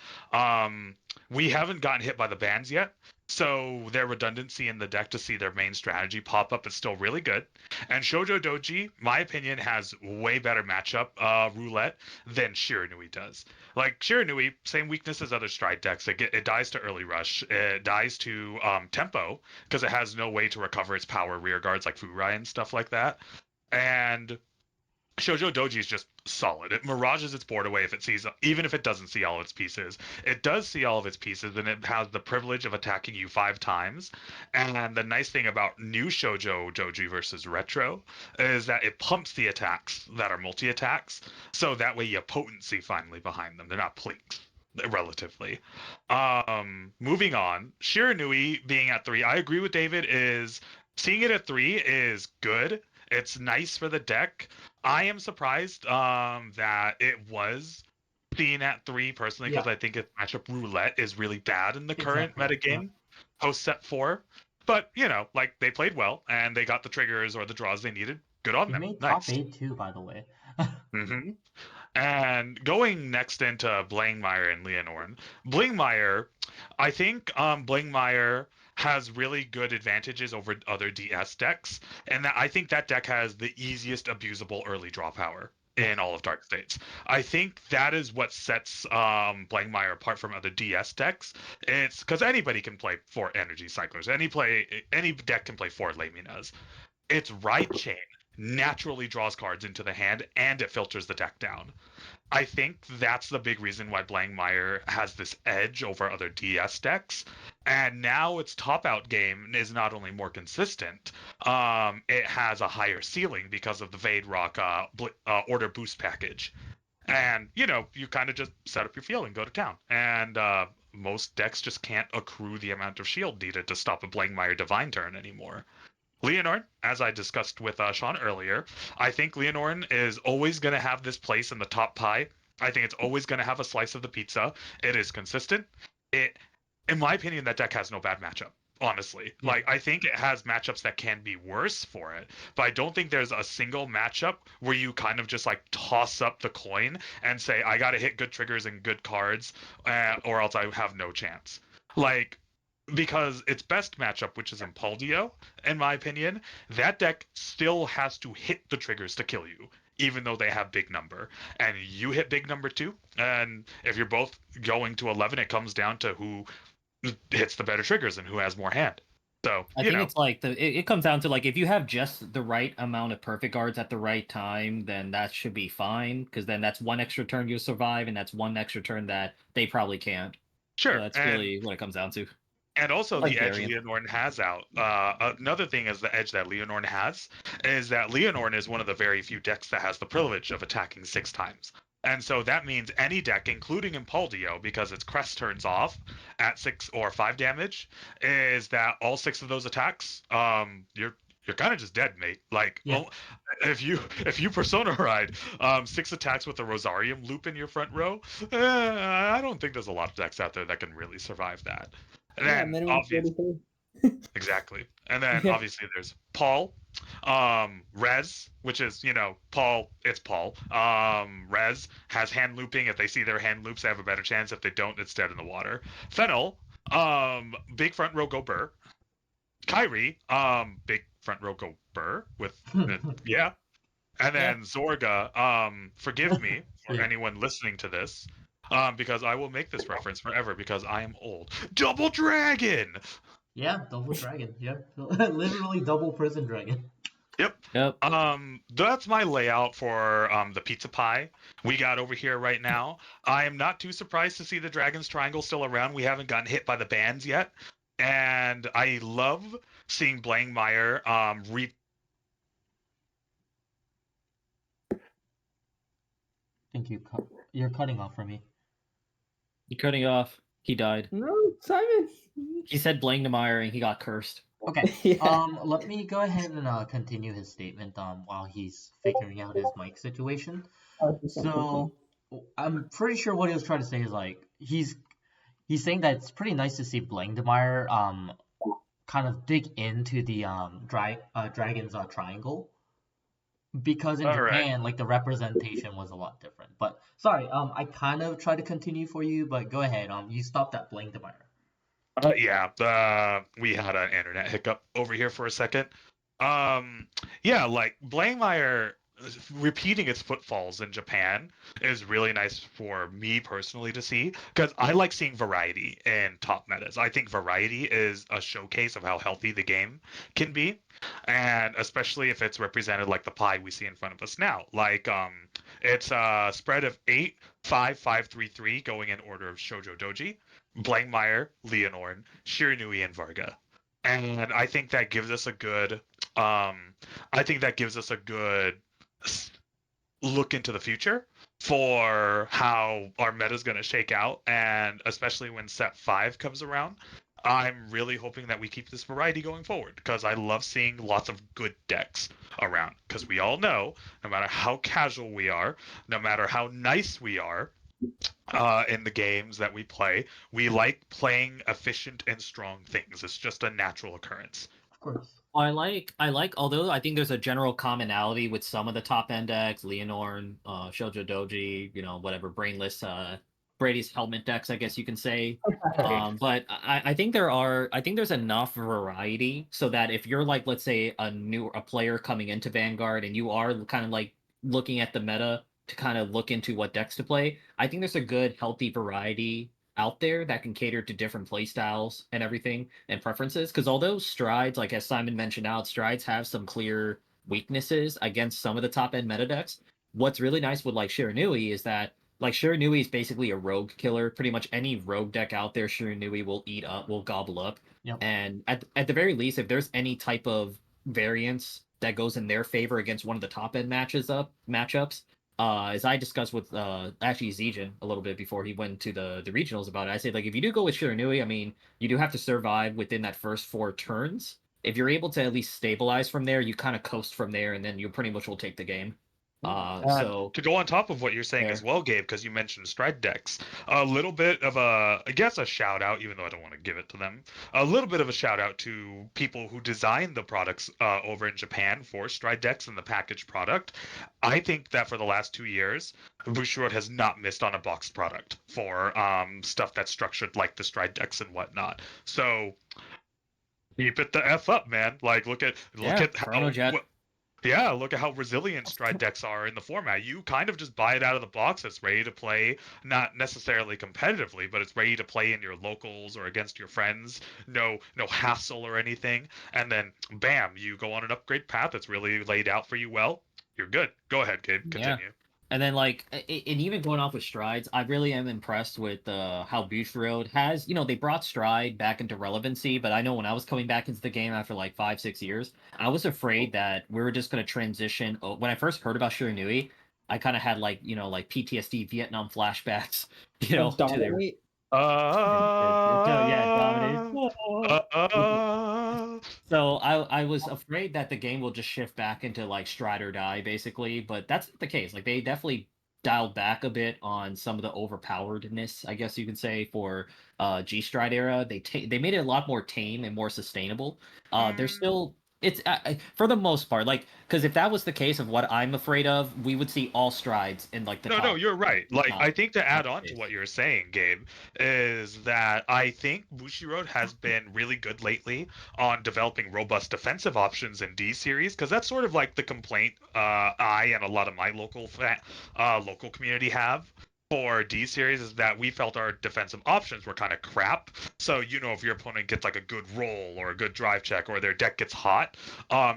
We haven't gotten hit by the bans yet, so their redundancy in the deck to see their main strategy pop up is still really good. And Shoujo Doji, my opinion, has way better matchup roulette than Shiranui does. Like, Shiranui, same weakness as other Stride decks. It dies to early rush. It dies to tempo because it has no way to recover its power rear guards like Furai and stuff like that. And Shoujo Doji is just solid. It mirages its board away even if it doesn't see all of its pieces. It does see all of its pieces, and it has the privilege of attacking you 5 times. And the nice thing about new Shoujo Doji versus Retro is that it pumps the attacks that are multi-attacks, so that way you have potency finally behind them. They're not plinks, relatively. Moving on, Shiranui being at 3, I agree with David, seeing it at 3 is good. It's nice for the deck. I am surprised that it was seen at 3 personally because I think its matchup roulette is really bad in the current metagame post set 4. But like, they played well and they got the triggers or the draws they needed. Good on them. Made nice. Top 8 too, by the way. And going next into Blangmire and Leonorn. Blangmire, I think Blangmire has really good advantages over other DS decks, and I think that deck has the easiest abusable early draw power in all of Dark States. I think that is what sets Blankmire apart from other DS decks. It's because anybody can play 4 Energy Cyclers. Any deck can play 4 Laminas. Its Ride Chain naturally draws cards into the hand and it filters the deck down. I think that's the big reason why Blankmire has this edge over other DS decks. And now its top out game is not only more consistent, it has a higher ceiling because of the Vade Rock order boost package. And, you kind of just set up your field and go to town. And most decks just can't accrue the amount of shield needed to stop a Blankmire Divine turn anymore. Leonorn, as I discussed with Sean earlier, I think Leonorn is always going to have this place in the top pie. I think it's always going to have a slice of the pizza. It is consistent. In my opinion, that deck has no bad matchup, honestly. Yeah. I think it has matchups that can be worse for it, but I don't think there's a single matchup where you kind of just toss up the coin and say, I got to hit good triggers and good cards, or else I have no chance. Because its best matchup, which is Impuldio, in my opinion, that deck still has to hit the triggers to kill you, even though they have big number. And you hit big number too, and if you're both going to 11, it comes down to who hits the better triggers and who has more hand. So I think it's it comes down to if you have just the right amount of perfect guards at the right time, then that should be fine, because then that's one extra turn you'll survive, and that's one extra turn that they probably can't. Sure, So that's really what it comes down to. And also Like the edge Variant. Leonorn has out. Another thing is the edge that Leonorn has is that Leonorn is one of the very few decks that has the privilege of attacking 6 times. And so that means any deck, including Impuldio, because its crest turns off at 6 or 5 damage, is that all 6 of those attacks, you're kind of just dead, mate. Yeah. If you Persona ride 6 attacks with a Rosarium loop in your front row, I don't think there's a lot of decks out there that can really survive that. And Yeah, then minimum obviously, 43. exactly. And then Yeah. obviously there's Paul, Rez, which is Paul. It's Paul. Rez has hand looping. If they see their hand loops, they have a better chance. If they don't, it's dead in the water. Fennel, big front row go Burr. Kyrie, big front row go Burr with yeah. And then Zorga, forgive me for Yeah. anyone listening to this, because I will make this reference forever because I am old. Double Dragon! Yeah, double dragon. Yep. Literally double prison dragon. Yep. That's my layout for the pizza pie we got over here right now. I am not too surprised to see the Dragon's Triangle still around. We haven't gotten hit by the bans yet. And I love seeing Blankmire I think you're cutting off for me. You're cutting off. He died. No, Simon. He said Blankmire and he got cursed. Okay. Yeah. Let me go ahead and continue his statement while he's figuring out his mic situation. So I'm pretty sure what he was trying to say is he's saying that it's pretty nice to see Blankmire kind of dig into the Dragon's Triangle, because in Japan the representation was a lot different. But sorry, I kind of tried to continue for you, but go ahead. You stopped at Blankmire. We had an internet hiccup over here for a second. Blankmire repeating its footfalls in Japan is really nice for me personally to see, because I like seeing variety in top metas. I think variety is a showcase of how healthy the game can be, and especially if it's represented like the pie we see in front of us now. It's a spread of 8, 5, 5, 3, 3 going in order of Shoujo Doji, Blankmire, Leonorn, Shiranui, and Varga. And I think that gives us a good look into the future for how our meta is going to shake out, and especially when set 5 comes around. I'm really hoping that we keep this variety going forward, because I love seeing lots of good decks around, because we all know, no matter how casual we are, no matter how nice we are in the games that we play, we like playing efficient and strong things. It's just a natural occurrence. Of course. I like, although I think there's a general commonality with some of the top end decks, Leonorn, Shoujo Doji, whatever, brainless Brady's helmet decks, I guess you can say. But I think there's enough variety so that if you're like, let's say, a player coming into Vanguard and you are kind of like looking at the meta to kind of look into what decks to play, I think there's a good healthy variety out there that can cater to different play styles and everything and preferences. Because although strides, like as Simon mentioned out, strides have some clear weaknesses against some of the top end meta decks. What's really nice with like Shiranui is that like Shiranui is basically a rogue killer. Pretty much any rogue deck out there, Shiranui will eat up, will gobble up. Yep. And at the very least, if there's any type of variance that goes in their favor against one of the top end matchups, as I discussed with actually Zijin a little bit before he went to the regionals about it, I say like if you do go with Shiranui, I mean you do have to survive within that first 4 turns. If you're able to at least stabilize from there, you kind of coast from there, and then you pretty much will take the game. So to go on top of what you're saying as well, Gabe, because you mentioned stride decks, a little bit of a shout out, even though I don't want to give it to them, a little bit of a shout out to people who designed the products over in Japan for stride decks and the packaged product. I think that for the last 2 years, Bushiroad has not missed on a boxed product for stuff that's structured like the stride decks and whatnot. So keep it the F up, man. Like look at how yeah, look at how resilient stride decks are in the format. You kind of just buy it out of the box. It's ready to play, not necessarily competitively, but it's ready to play in your locals or against your friends. No hassle or anything. And then, bam, you go on an upgrade path that's really laid out for you well. You're good. Go ahead, Gabe. Continue. Yeah. And then, like, and even going off with strides, I really am impressed with how Bushiroad has, they brought stride back into relevancy. But I know when I was coming back into the game after like 5-6 years, I was afraid that we were just going to transition. When I first heard about Shiranui, I kind of had like PTSD, Vietnam flashbacks, to Dominate. So I was afraid that the game will just shift back into like stride or die basically, but that's not the case. Like they definitely dialed back a bit on some of the overpoweredness, I guess you could say, for G Stride era. They made it a lot more tame and more sustainable. They're still for the most part, like, because if that was the case of what I'm afraid of, we would see all strides in like the top. No, you're right. Like I think to add on to what you're saying, Gabe, is that I think Bushiroad has been really good lately on developing robust defensive options in D series, because that's sort of like the complaint I and a lot of my local community have for D series, is that we felt our defensive options were kind of crap. So, if your opponent gets like a good roll or a good drive check or their deck gets hot,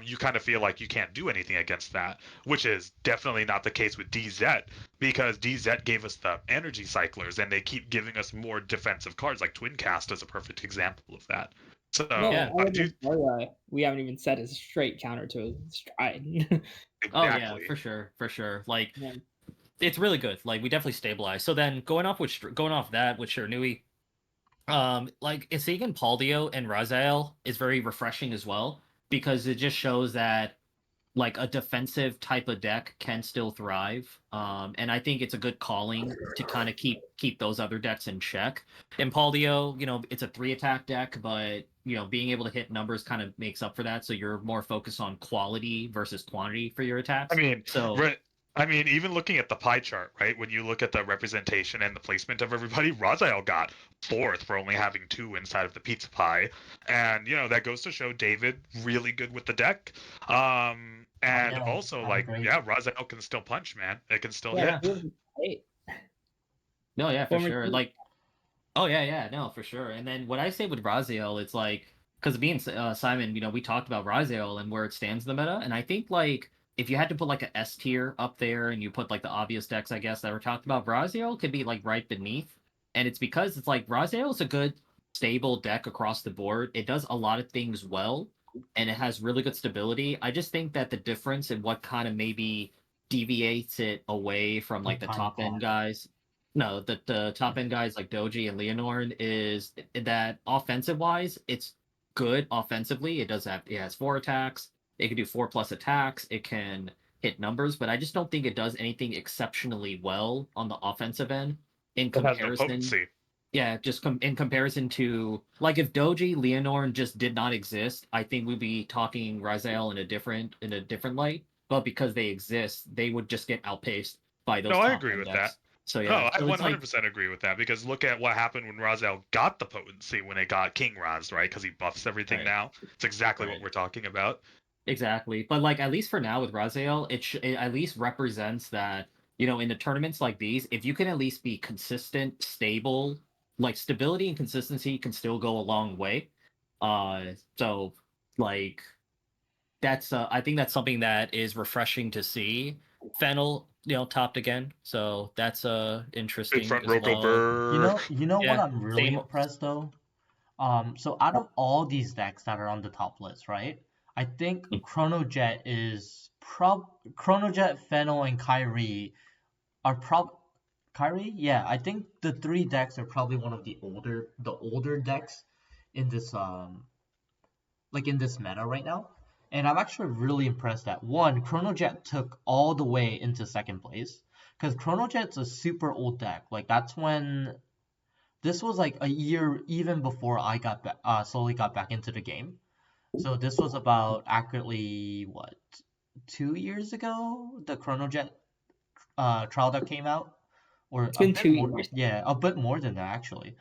you kind of feel like you can't do anything against that, which is definitely not the case with DZ, because DZ gave us the energy cyclers and they keep giving us more defensive cards, like Twin Cast is a perfect example of that. So we haven't even said it's a straight counter to a stride. Exactly. Oh yeah, for sure. Like it's really good. Like we definitely stabilized. So then going off that with Shiranui, like Isagan Paldio and Raziel is very refreshing as well, because it just shows that like a defensive type of deck can still thrive. And I think it's a good calling to kind of keep those other decks in check. And Paldio, it's a 3-attack deck, but being able to hit numbers kind of makes up for that. So you're more focused on quality versus quantity for your attacks. I mean, even looking at the pie chart, right? When you look at the representation and the placement of everybody, Raziel got 4th for only having 2 inside of the pizza pie. And, that goes to show David really good with the deck. Raziel can still punch, man. It can still hit. No, yeah, for sure. Like, oh, yeah, no, for sure. And then what I say with Raziel, it's like, because me and Simon, we talked about Raziel and where it stands in the meta. And I think, like, if you had to put like a S tier up there and you put like the obvious decks, I guess, that were talked about, Raziel could be like right beneath. And it's because it's like Raziel is a good stable deck across the board. It does a lot of things well, and it has really good stability. I just think that the difference in what kind of maybe deviates it away from like the top end guys. No, the top end guys like Doji and Leonore is that offensive wise, it's good offensively. It has 4 attacks. It can do 4+ attacks. It can hit numbers, but I just don't think it does anything exceptionally well on the offensive end in comparison. Yeah, just in comparison to like if Doji, Leonore just did not exist, I think we'd be talking Raziel in a different light. But because they exist, they would just get outpaced by those. No, I agree with that. So Oh, yeah, I so it's like 100% agree with that because look at what happened when Raziel got the potency when it got King Raz, right? Because he buffs everything right, now. It's exactly what right. we're talking about. Exactly. But like at least for now with Raziel, it at least represents that, in the tournaments like these, if you can at least be consistent, stable, like stability and consistency can still go a long way. So like that's I think that's something that is refreshing to see. Fennel, topped again. So that's Big interesting front as row go well. burr. You know what Yeah, I'm really same. impressed though? So out of all these decks that are on the top list, right? I think Chronojet is Chronojet, Fennel, and Kyrie are Kyrie? Yeah, I think the three decks are probably one of the older decks in this in this meta right now. And I'm actually really impressed that one, Chronojet took all the way into second place. Because Chronojet's a super old deck. Like that's when this was like a year even before I slowly got back into the game. So this was about accurately what 2 years ago the Chronojet trial that came out, or It's a been bit 2 more. years. Yeah, a bit more than that actually.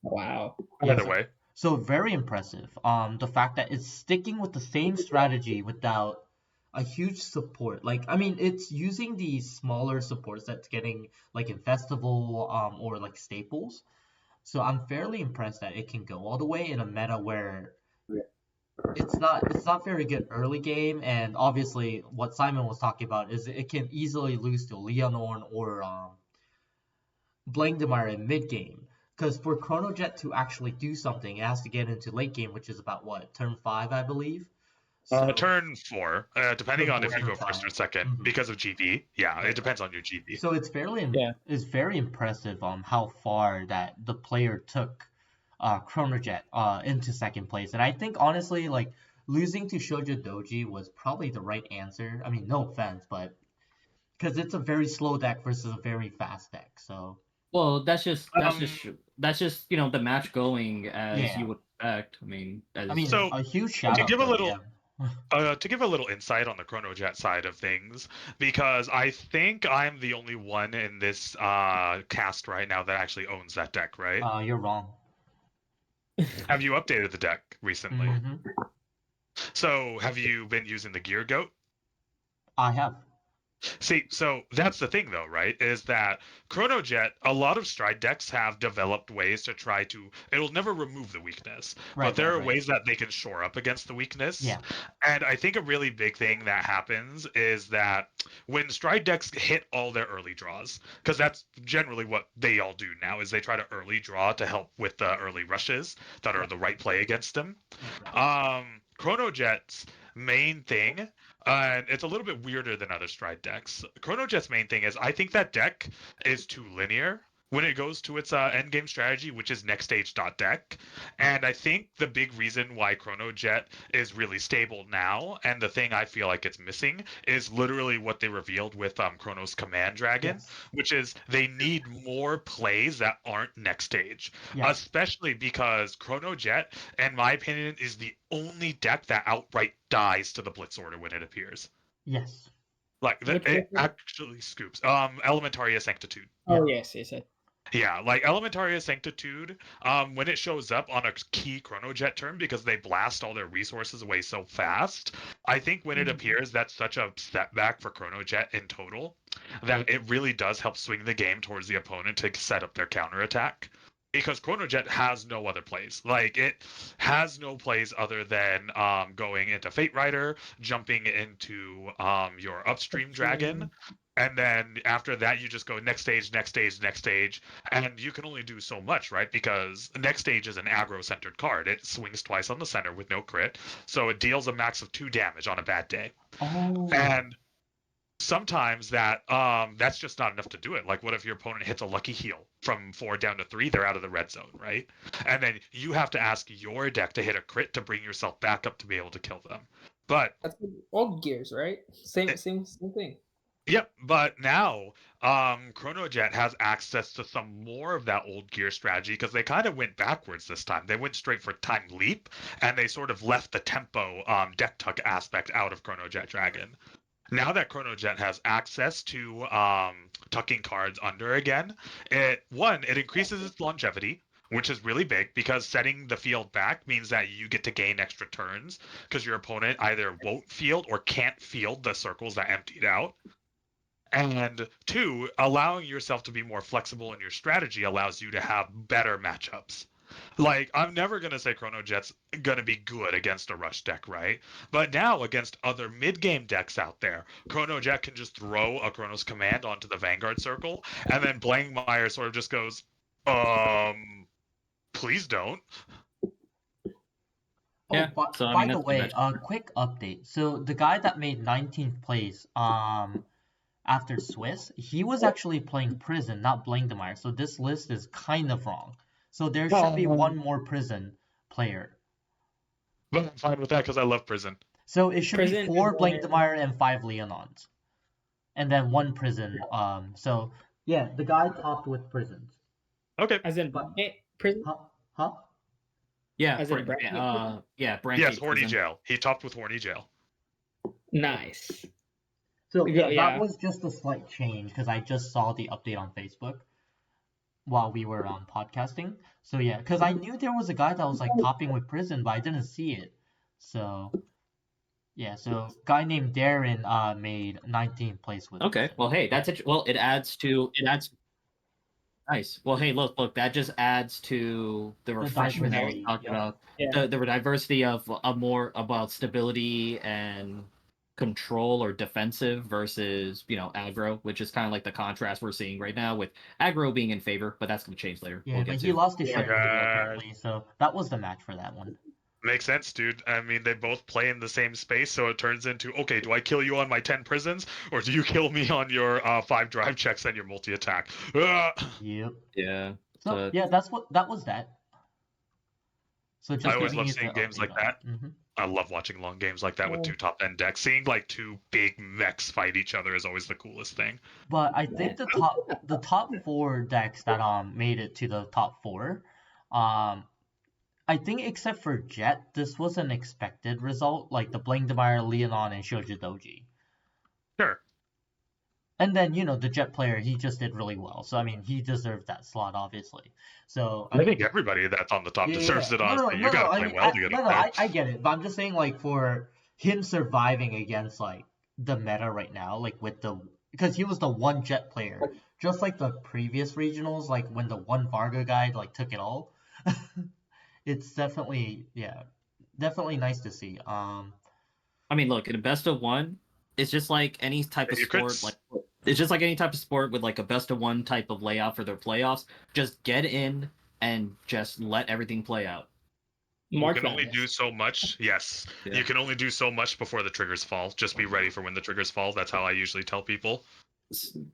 Wow. Yeah, Either way. so very impressive. The fact that it's sticking with the same strategy without a huge support. Like, I mean, it's using these smaller supports that's getting like in festival, or like staples. So I'm fairly impressed that it can go all the way in a meta where it's not very good early game, and obviously what Simon was talking about is it can easily lose to Leonorn or Blangdemar in mid game. Because for Chronojet to actually do something, it has to get into late game, which is about what, turn 5, I believe. So Turn 4, depending turn on 4, if you turn go first 5. or second, Mhm. because of GB. Yeah, Right, it right. depends on your GB. So Yeah. it's very impressive how far that the player took Chronojet into second place. And I think honestly, like losing to Shoujo Doji was probably the right answer. I mean, no offense, but because it's a very slow deck versus a very fast deck. So Well, Um, that's just the match going as yeah, you would expect. I mean, I as mean so a huge shout to out give a though. little Yeah. to give a little insight on the Chronojet side of things, because I think I'm the only one in this cast right now that actually owns that deck, right? You're wrong. Have you updated the deck recently? Hmm. So have you been using the Gear Goat? I have. See, so that's the thing though, right? Is that Chronojet, a lot of Stride decks have developed ways to try to, it'll never remove the weakness, but Right, there right, are right. ways that they can shore up against the weakness. Yeah. And I think a really big thing that happens is that when Stride decks hit all their early draws, because that's generally what they all do now, is they try to early draw to help with the early rushes that are Yeah. the right play against them. Right. Chronojet's main thing, and it's a little bit weirder than other Stride decks. Chronojet's main thing is I think that deck is too linear when it goes to its end game strategy, which is next stage dot deck. And I think the big reason why Chronojet is really stable now, and the thing I feel like it's missing, is literally what they revealed with Chronos Command Dragon, Yes. which is they need more plays that aren't next stage, Yes. especially because Chronojet, in my opinion, is the only deck that outright dies to the Blitz Order when it appears. Yes. Like Which it one? actually scoops. Elementaria Sanctitude. Yeah. Oh yes, yes. Yeah, like Elementaria Sanctitude, when it shows up on a key Chronojet turn because they blast all their resources away so fast, I think when it appears, that's such a setback for Chronojet in total that it really does help swing the game towards the opponent to set up their counterattack. Because Chronojet has no other plays. Like, it has no plays other than going into Fate Rider, jumping into your upstream dragon, and then after that you just go next stage, next stage, next stage, and you can only do so much, right? Because next stage is an aggro centered card. It swings twice on the center with no crit, so it deals a max of 2 damage on a bad day. Oh. And sometimes that's just not enough to do it. Like, what if your opponent hits a lucky heal from 4 down to 3? They're out of the red zone, right? And then you have to ask your deck to hit a crit to bring yourself back up to be able to kill them. But That's old gears, right? Same thing. yep, but now Chronojet has access to some more of that old gear strategy because they kind of went backwards this time. They went straight for time leap, and they sort of left the tempo deck tuck aspect out of Chronojet Dragon. Now that Chronojet has access to tucking cards under again, it increases its longevity, which is really big because setting the field back means that you get to gain extra turns because your opponent either won't field or can't field the circles that emptied out. And two, allowing yourself to be more flexible in your strategy allows you to have better matchups. Like, I'm never going to say Chronojet's going to be good against a rush deck, right? But now, against other mid-game decks out there, Chronojet can just throw a Chronos command onto the Vanguard circle, and then Blangmeyer sort of just goes, please don't. Yeah, Oh, so, I by mean, the that's way, the match. a quick update. So the guy that made 19th place, after Swiss, he was actually playing Prison, not Blangdemeyer. So this list is kind of wrong. So there should be one more Prison player. But I'm fine with that because I love Prison. So it should Prison be 4 and Blangdemeyer and 5 Leonons. And then 1 Prison. So yeah, the guy topped with Prisons. Okay. As in But- prison? Huh? Yeah, As in Brandy prison? yeah, Brandy Yes, Horny prison. Jail. He topped with Horny Jail. Nice. So yeah, Yeah. that was just a slight change because I just saw the update on Facebook while we were podcasting. So yeah, because I knew there was a guy that was like topping with Prison, but I didn't see it. So yeah, so guy named Darren made 19th place with. Okay, well, hey, that's it. Well, it adds. Nice. Well, hey, look, that just adds to the refreshment that we diversity, talked yeah. about. Yeah. The diversity of more about stability and control or defensive versus aggro, which is kind of like the contrast we're seeing right now with aggro being in favor, but that's going to change later. Yeah, We'll but get he to. lost to Yeah. Shinobi apparently, so that was the match for that one. Makes sense, dude. I mean, they both play in the same space, so it turns into, okay, do I kill you on my 10 prisons, or do you kill me on your 5 drive checks and your multi-attack? Yep. Yeah. So yeah, that was that. So just I always giving love you seeing the games update like on that. it. Mhm. I love watching long games like that with Yeah. 2 top end decks. Seeing like 2 big mechs fight each other is always the coolest thing. But I think the top 4 decks that made it to the top 4, I think except for Jet, this was an expected result, like the Blangdemeyer, Leonon, and Shojidoji. Sure. And then, the Jet player, he just did really well. So, I mean, he deserved that slot, obviously. So I think everybody that's on the top deserves it, honestly. You gotta play well to get up there. I get it. But I'm just saying, like, for him surviving against, like, the meta right now, like, because he was the one Jet player, just like the previous regionals, like, when the one Varga guy, like, took it all. It's definitely nice to see. I mean, look, in a best of one, it's just like any type of sport. Like it's just like any type of sport with like a best of one type of layout for their playoffs. Just get in and just let everything play out. March You can only Madness. do so much. Yes, Yeah. you can only do so much before the triggers fall. Just be ready for when the triggers fall. That's how I usually tell people.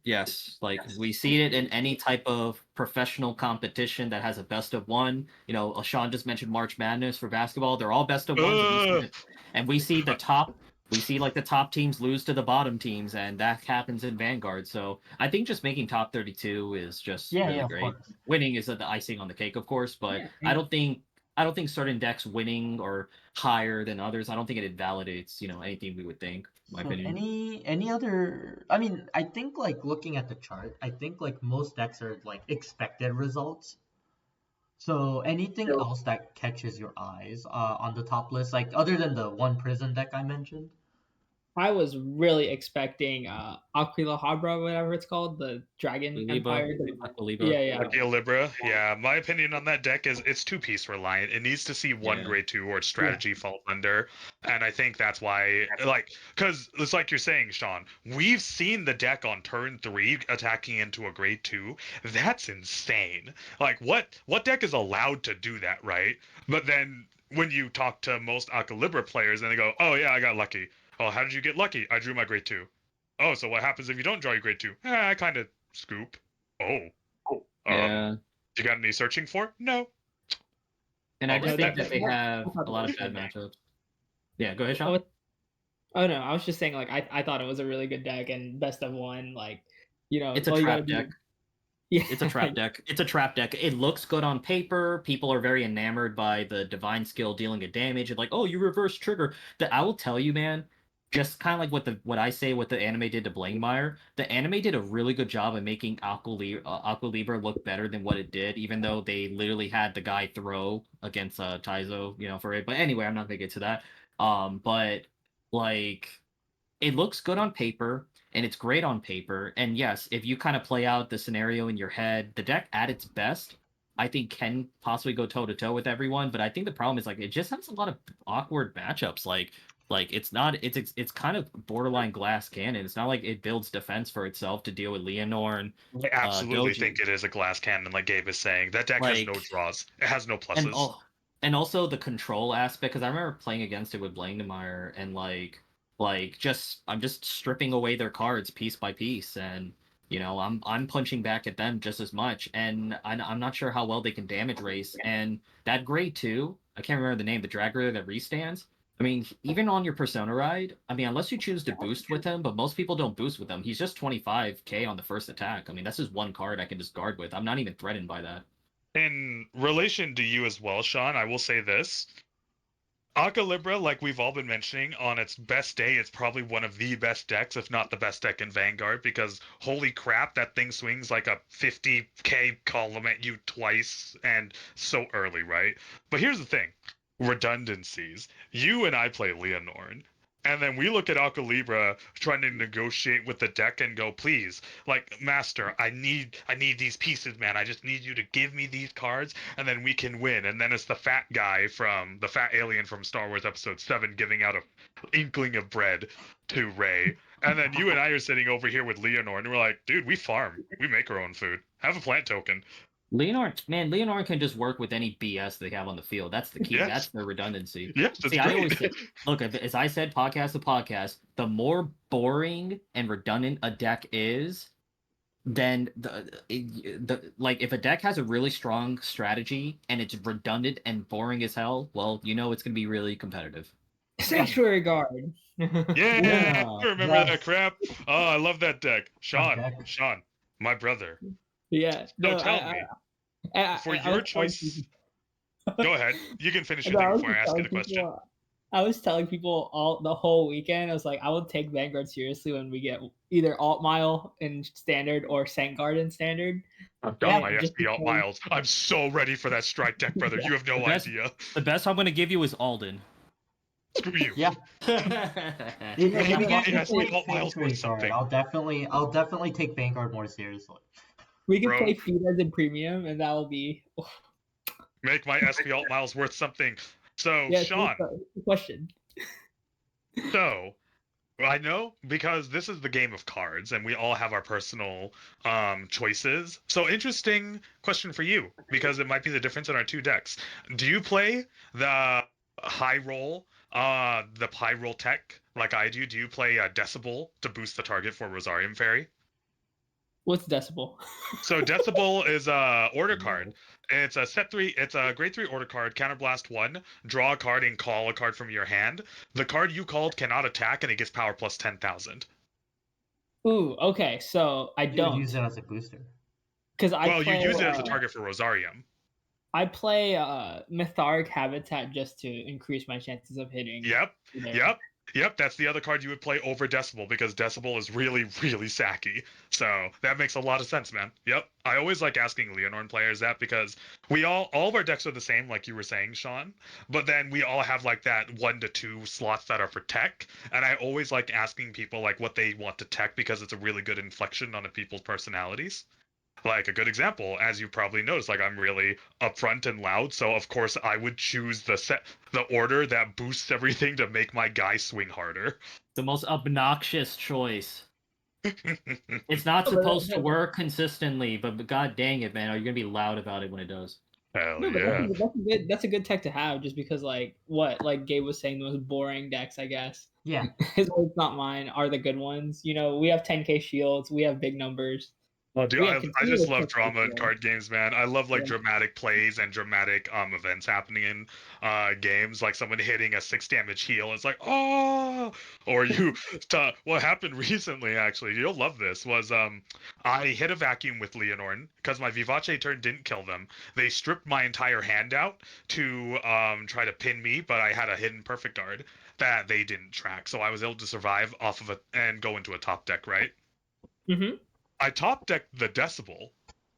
Yes, like we see it in any type of professional competition that has a best of one. Sean just mentioned March Madness for basketball. They're all best of ones, and we see the top. We see like the top teams lose to the bottom teams, and that happens in Vanguard. So I think just making top 32 is just really great. Course. Winning is the icing on the cake, of course, but I don't think certain decks winning or higher than others. I don't think it invalidates anything we would think. In my opinion. Any other? I mean, I think like looking at the chart, I think like most decks are like expected results. So anything else that catches your eyes on the top list, like other than the one prison deck I mentioned? I was really expecting Aquila Habra, whatever it's called, the Dragon Empire. Yeah. Libra. Yeah, my opinion on that deck is it's 2-piece reliant. It needs to see one grade 2 or its strategy fall under. And I think that's why, because it's like you're saying, Sean, we've seen the deck on turn 3 attacking into a grade 2. That's insane. Like, what deck is allowed to do that, right? But then when you talk to most Aquilibra players and they go, oh yeah, I got lucky. Oh, how did you get lucky? I drew my grade 2. Oh, so what happens if you don't draw your grade 2? I kind of scoop. Oh. Yeah. You got any searching for? No. And I just think that they have a lot of bad matchups. Yeah, go ahead, Sean. Oh no, I was just saying like I thought it was a really good deck and best of one, like it's a trap deck. Yeah. It's a trap deck. It's a trap deck. It looks good on paper. People are very enamored by the divine skill dealing a damage and like, oh, you reverse trigger. I will tell you, man, just kind of like what I say what the anime did to Blankmeyer. The anime did a really good job of making Aqua Libra look better than what it did, even though they literally had the guy throw against Taizo, for it. But anyway, I'm not gonna get to that. But like it looks good on paper and it's great on paper. And yes, if you kind of play out the scenario in your head, the deck at its best, I think can possibly go toe to toe with everyone. But I think the problem is like it just has a lot of awkward matchups. Like it's not it's kind of borderline glass cannon. It's not like it builds defense for itself to deal with Leonor I absolutely Doji. think it is a glass cannon, like Gabe is saying. That deck has no draws. It has no and pluses. and also the control aspect, because I remember playing against it with Blankmeyer and I'm just stripping away their cards piece by piece, and I'm punching back at them just as much, and I'm not sure how well they can damage race. And that grade 2, I can't remember the name, the drag ruler that restands. I mean, even on your Persona ride, I mean, unless you choose to boost with him, but most people don't boost with him. He's just 25k on the first attack. I mean, that's just one card I can just guard with. I'm not even threatened by that. In relation to you as well, Sean, I will say this. Aqua Libra, like we've all been mentioning, on its best day, it's probably one of the best decks, if not the best deck in Vanguard, because holy crap, that thing swings like a 50k column at you twice, and so early, right? But here's the thing. Redundancies. You and I play Leonorn. And then we look at Aqua Libra trying to negotiate with the deck and go, please, like, Master, I need these pieces, man. I just need you to give me these cards, and then we can win. And then it's the fat guy from the fat alien from Star Wars Episode 7 giving out a inkling of bread to Rey. And then you and I are sitting over here with Leonor, and we're like, dude, we farm. We make our own food. Have a plant token. Leonor can just work with any BS they have on the field. That's the key. Yes. That's their redundancy. Yes, that's See, great. I always say, look, as I said, podcast to podcast, the more boring and redundant a deck is, then like if a deck has a really strong strategy and it's redundant and boring as hell, well, it's gonna be really competitive. Sanctuary Guard. Yeah, I remember that crap. Oh, I love that deck. Sean, my brother. Yeah. No, tell me. For your choice. Go ahead. You can finish your thing before I ask you the question. I was telling people the whole weekend, I was like, I will take Vanguard seriously when we get either Alt Mile in Standard or Sangard in Standard. I've got my SP Alt Miles. I'm so ready for that strike deck, brother. You have no idea. The best I'm going to give you is Alden. Screw you. Yeah. Alt Miles worth something. I'll definitely take Vanguard more seriously. We can play Feeders in Premium, and that will be... Make my SP Alt Miles worth something. So, yeah, Sean. Question. So, I know because this is the game of cards, and we all have our personal choices. So, interesting question for you, because it might be the difference in our two decks. Do you play the high roll, the high roll tech like I do? Do you play Decibel to boost the target for Rosarium Fairy? What's Decibel? So Decibel is a order card. It's a set 3. It's a grade 3 order card. Counterblast 1. Draw a card and call a card from your hand. The card you called cannot attack, and it gets power plus 10,000. Ooh, okay. So I don't use it as a booster. Because you use it as a target for Rosarium. I play Mytharic Habitat just to increase my chances of hitting. Yep, that's the other card you would play over Decibel, because Decibel is really, really sacky. So that makes a lot of sense, man. Yep. I always like asking Leonorn players that, because all of our decks are the same, like you were saying, Sean, but then we all have like that 1 to 2 slots that are for tech. And I always like asking people like what they want to tech, because it's a really good inflection on people's personalities. Like a good example, as you probably noticed, like I'm really upfront and loud, so of course I would choose the order that boosts everything to make my guy swing harder. The most obnoxious choice. It's not supposed to work consistently, but god dang it, man, are you gonna be loud about it when it does? Hell yeah. That's a good tech to have, just because like Gabe was saying, the most boring decks, I guess. Yeah. It's not mine, are the good ones. We have 10k shields, we have big numbers. Oh, dude, Yeah, I continue just to love push drama in it, card games, man. I love like yeah. dramatic plays and dramatic events happening in games, like someone hitting a 6 damage heal. It's like, oh, or you. What happened recently, actually, you'll love this. Was I hit a vacuum with Leonorn because my Vivace turn didn't kill them. They stripped my entire hand out to try to pin me, but I had a hidden perfect guard that they didn't track, so I was able to survive off of it and go into a top deck, right? Mm-hmm. I top decked the Decibel.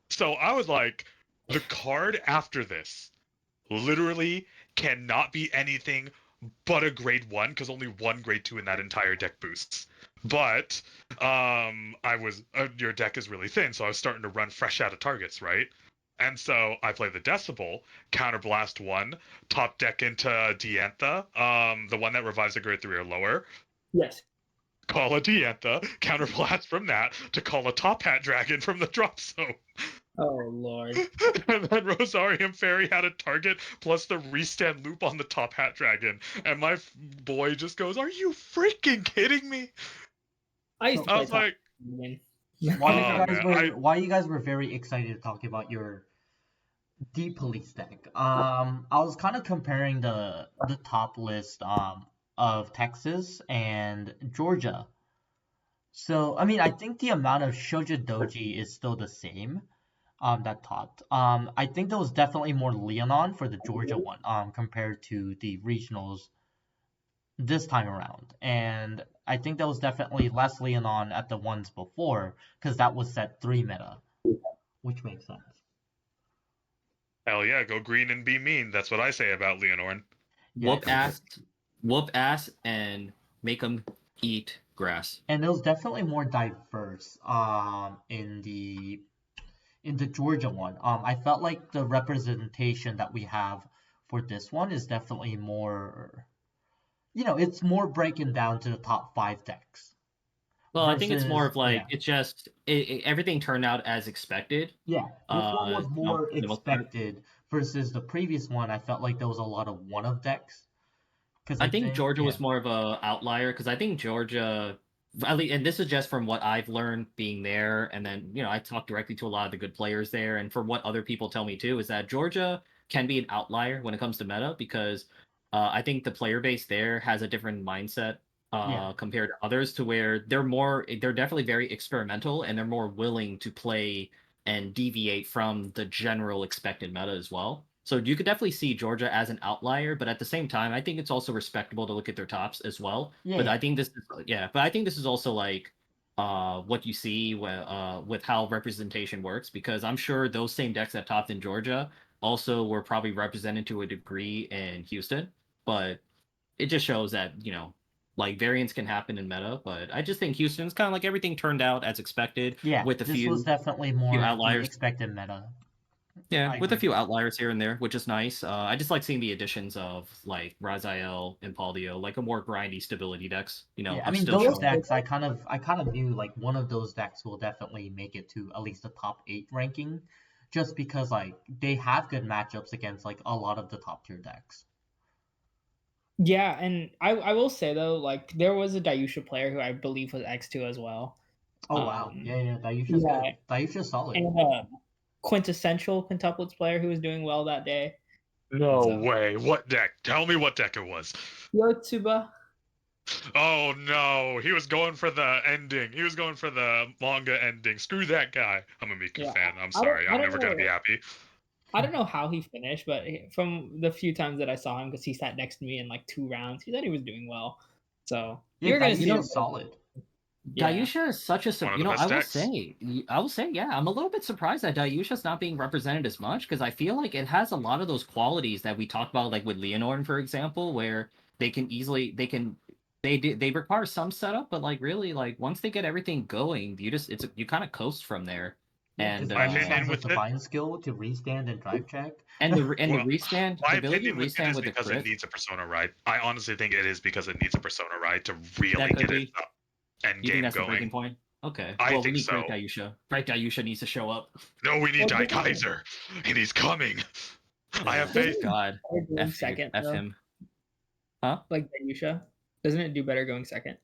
So I was like, the card after this literally cannot be anything but a grade 1 because only one grade 2 in that entire deck boosts. But I was your deck is really thin, so I was starting to run fresh out of targets, right? And so I play the Decibel, counterblast 1, top deck into Diantha, the one that revives a grade 3 or lower. Yes. Call a Diantha, counterblast from that to call a Top Hat Dragon from the drop zone. Oh Lord. And then Rosarium Fairy had a target plus the restand loop on the Top Hat Dragon. And my boy just goes, "Are you freaking kidding me?" I used to I play was top like, again. Why you guys were very excited to talk about your deep police deck. I was kind of comparing the top list of Texas and Georgia. So I mean, I think the amount of Shoja Doji is still the same. That topped. I think there was definitely more Leonon for the Georgia one. Compared to the regionals this time around, and I think there was definitely less Leonon at the ones before because that was set 3 meta, which makes sense. hell yeah, go green and be mean. That's what I say about Leonorn. Yeah, Whoop ass, and make them eat grass. and it was definitely more diverse in the Georgia one. I felt like the representation that we have for this one is definitely more, it's more breaking down to the top 5 decks. Well, I think it's more Versus, of like yeah, it's just everything turned out as expected. yeah, this one was You know, more for the most part. expected versus the previous one. I felt like there was a lot of one of decks. Because I I think think, Georgia yeah, was more of a outlier because I think Georgia, at least, and this is just from what I've learned being there, and then I talked directly to a lot of the good players there, and from what other people tell me too, is that Georgia can be an outlier when it comes to meta because I think the player base there has a different mindset yeah, compared to others, to where they're definitely very experimental and they're more willing to play and deviate from the general expected meta as well. So you could definitely see Georgia as an outlier, but at the same time, I think it's also respectable to look at their tops as well. yeah, But yeah. I think this is but I think this is also like what you see with how representation works, because I'm sure those same decks that topped in Georgia also were probably represented to a degree in Houston. But it just shows that, like variance can happen in meta, but I just think Houston's kind of like everything turned out as expected Yeah, with a this was definitely few more the outliers. expected meta. Yeah, I with a agree. few outliers here and there, which is nice. I just like seeing the additions of like Raziel and Paldio, like a more grindy stability decks. Yeah, I I'm mean still those showing. decks I kind of knew like one of those decks will definitely make it to at least the top 8 ranking, just because like they have good matchups against like a lot of the top tier decks. Yeah, and I will say though, like there was a Dayusha player who I believe was X2 as well. Oh wow, yeah, yeah, Dayusha's Yeah, good. Dayusha's solid. and quintessential quintuplets player who was doing well that day. No So way. What deck? Tell me what deck it was. Yotsuba. Oh no, he was going for the ending. He was going for the manga ending. Screw that guy. I'm a Miku Yeah, fan. I'm I don't sorry. I I'm don't never gonna be know. happy. I don't know how he finished, but from the few times that I saw him, because he sat next to me in like 2 rounds, he said he was doing well. So Yeah, you're gonna see him. Dayusha's solid. Yeah. Dayusha is such a One of the best decks. I will say, yeah, I'm a little bit surprised that Dayusha's not being represented as much, because I feel like it has a lot of those qualities that we talked about, like with Leonorn, for example, where they require some setup, but like really, like once they get everything going, you kind of coast from there. Yeah, because And My Leash has opinion a with it. divine skill to restand and drive check. the Well, restand, my the ability to opinion with it restand is with the because it crit, needs a persona ride. I honestly think it is because it needs a persona ride to really that could get it be. up end You think game that's the breaking going. point? Okay. I Well, we think need Great so. Dayusha. Great Dayusha needs to show up. No, we need Well, Dai Kaiser, and he's coming. I have doesn't faith. it God, do better going second F though? him. Huh? Like Dayusha, doesn't it do better going second?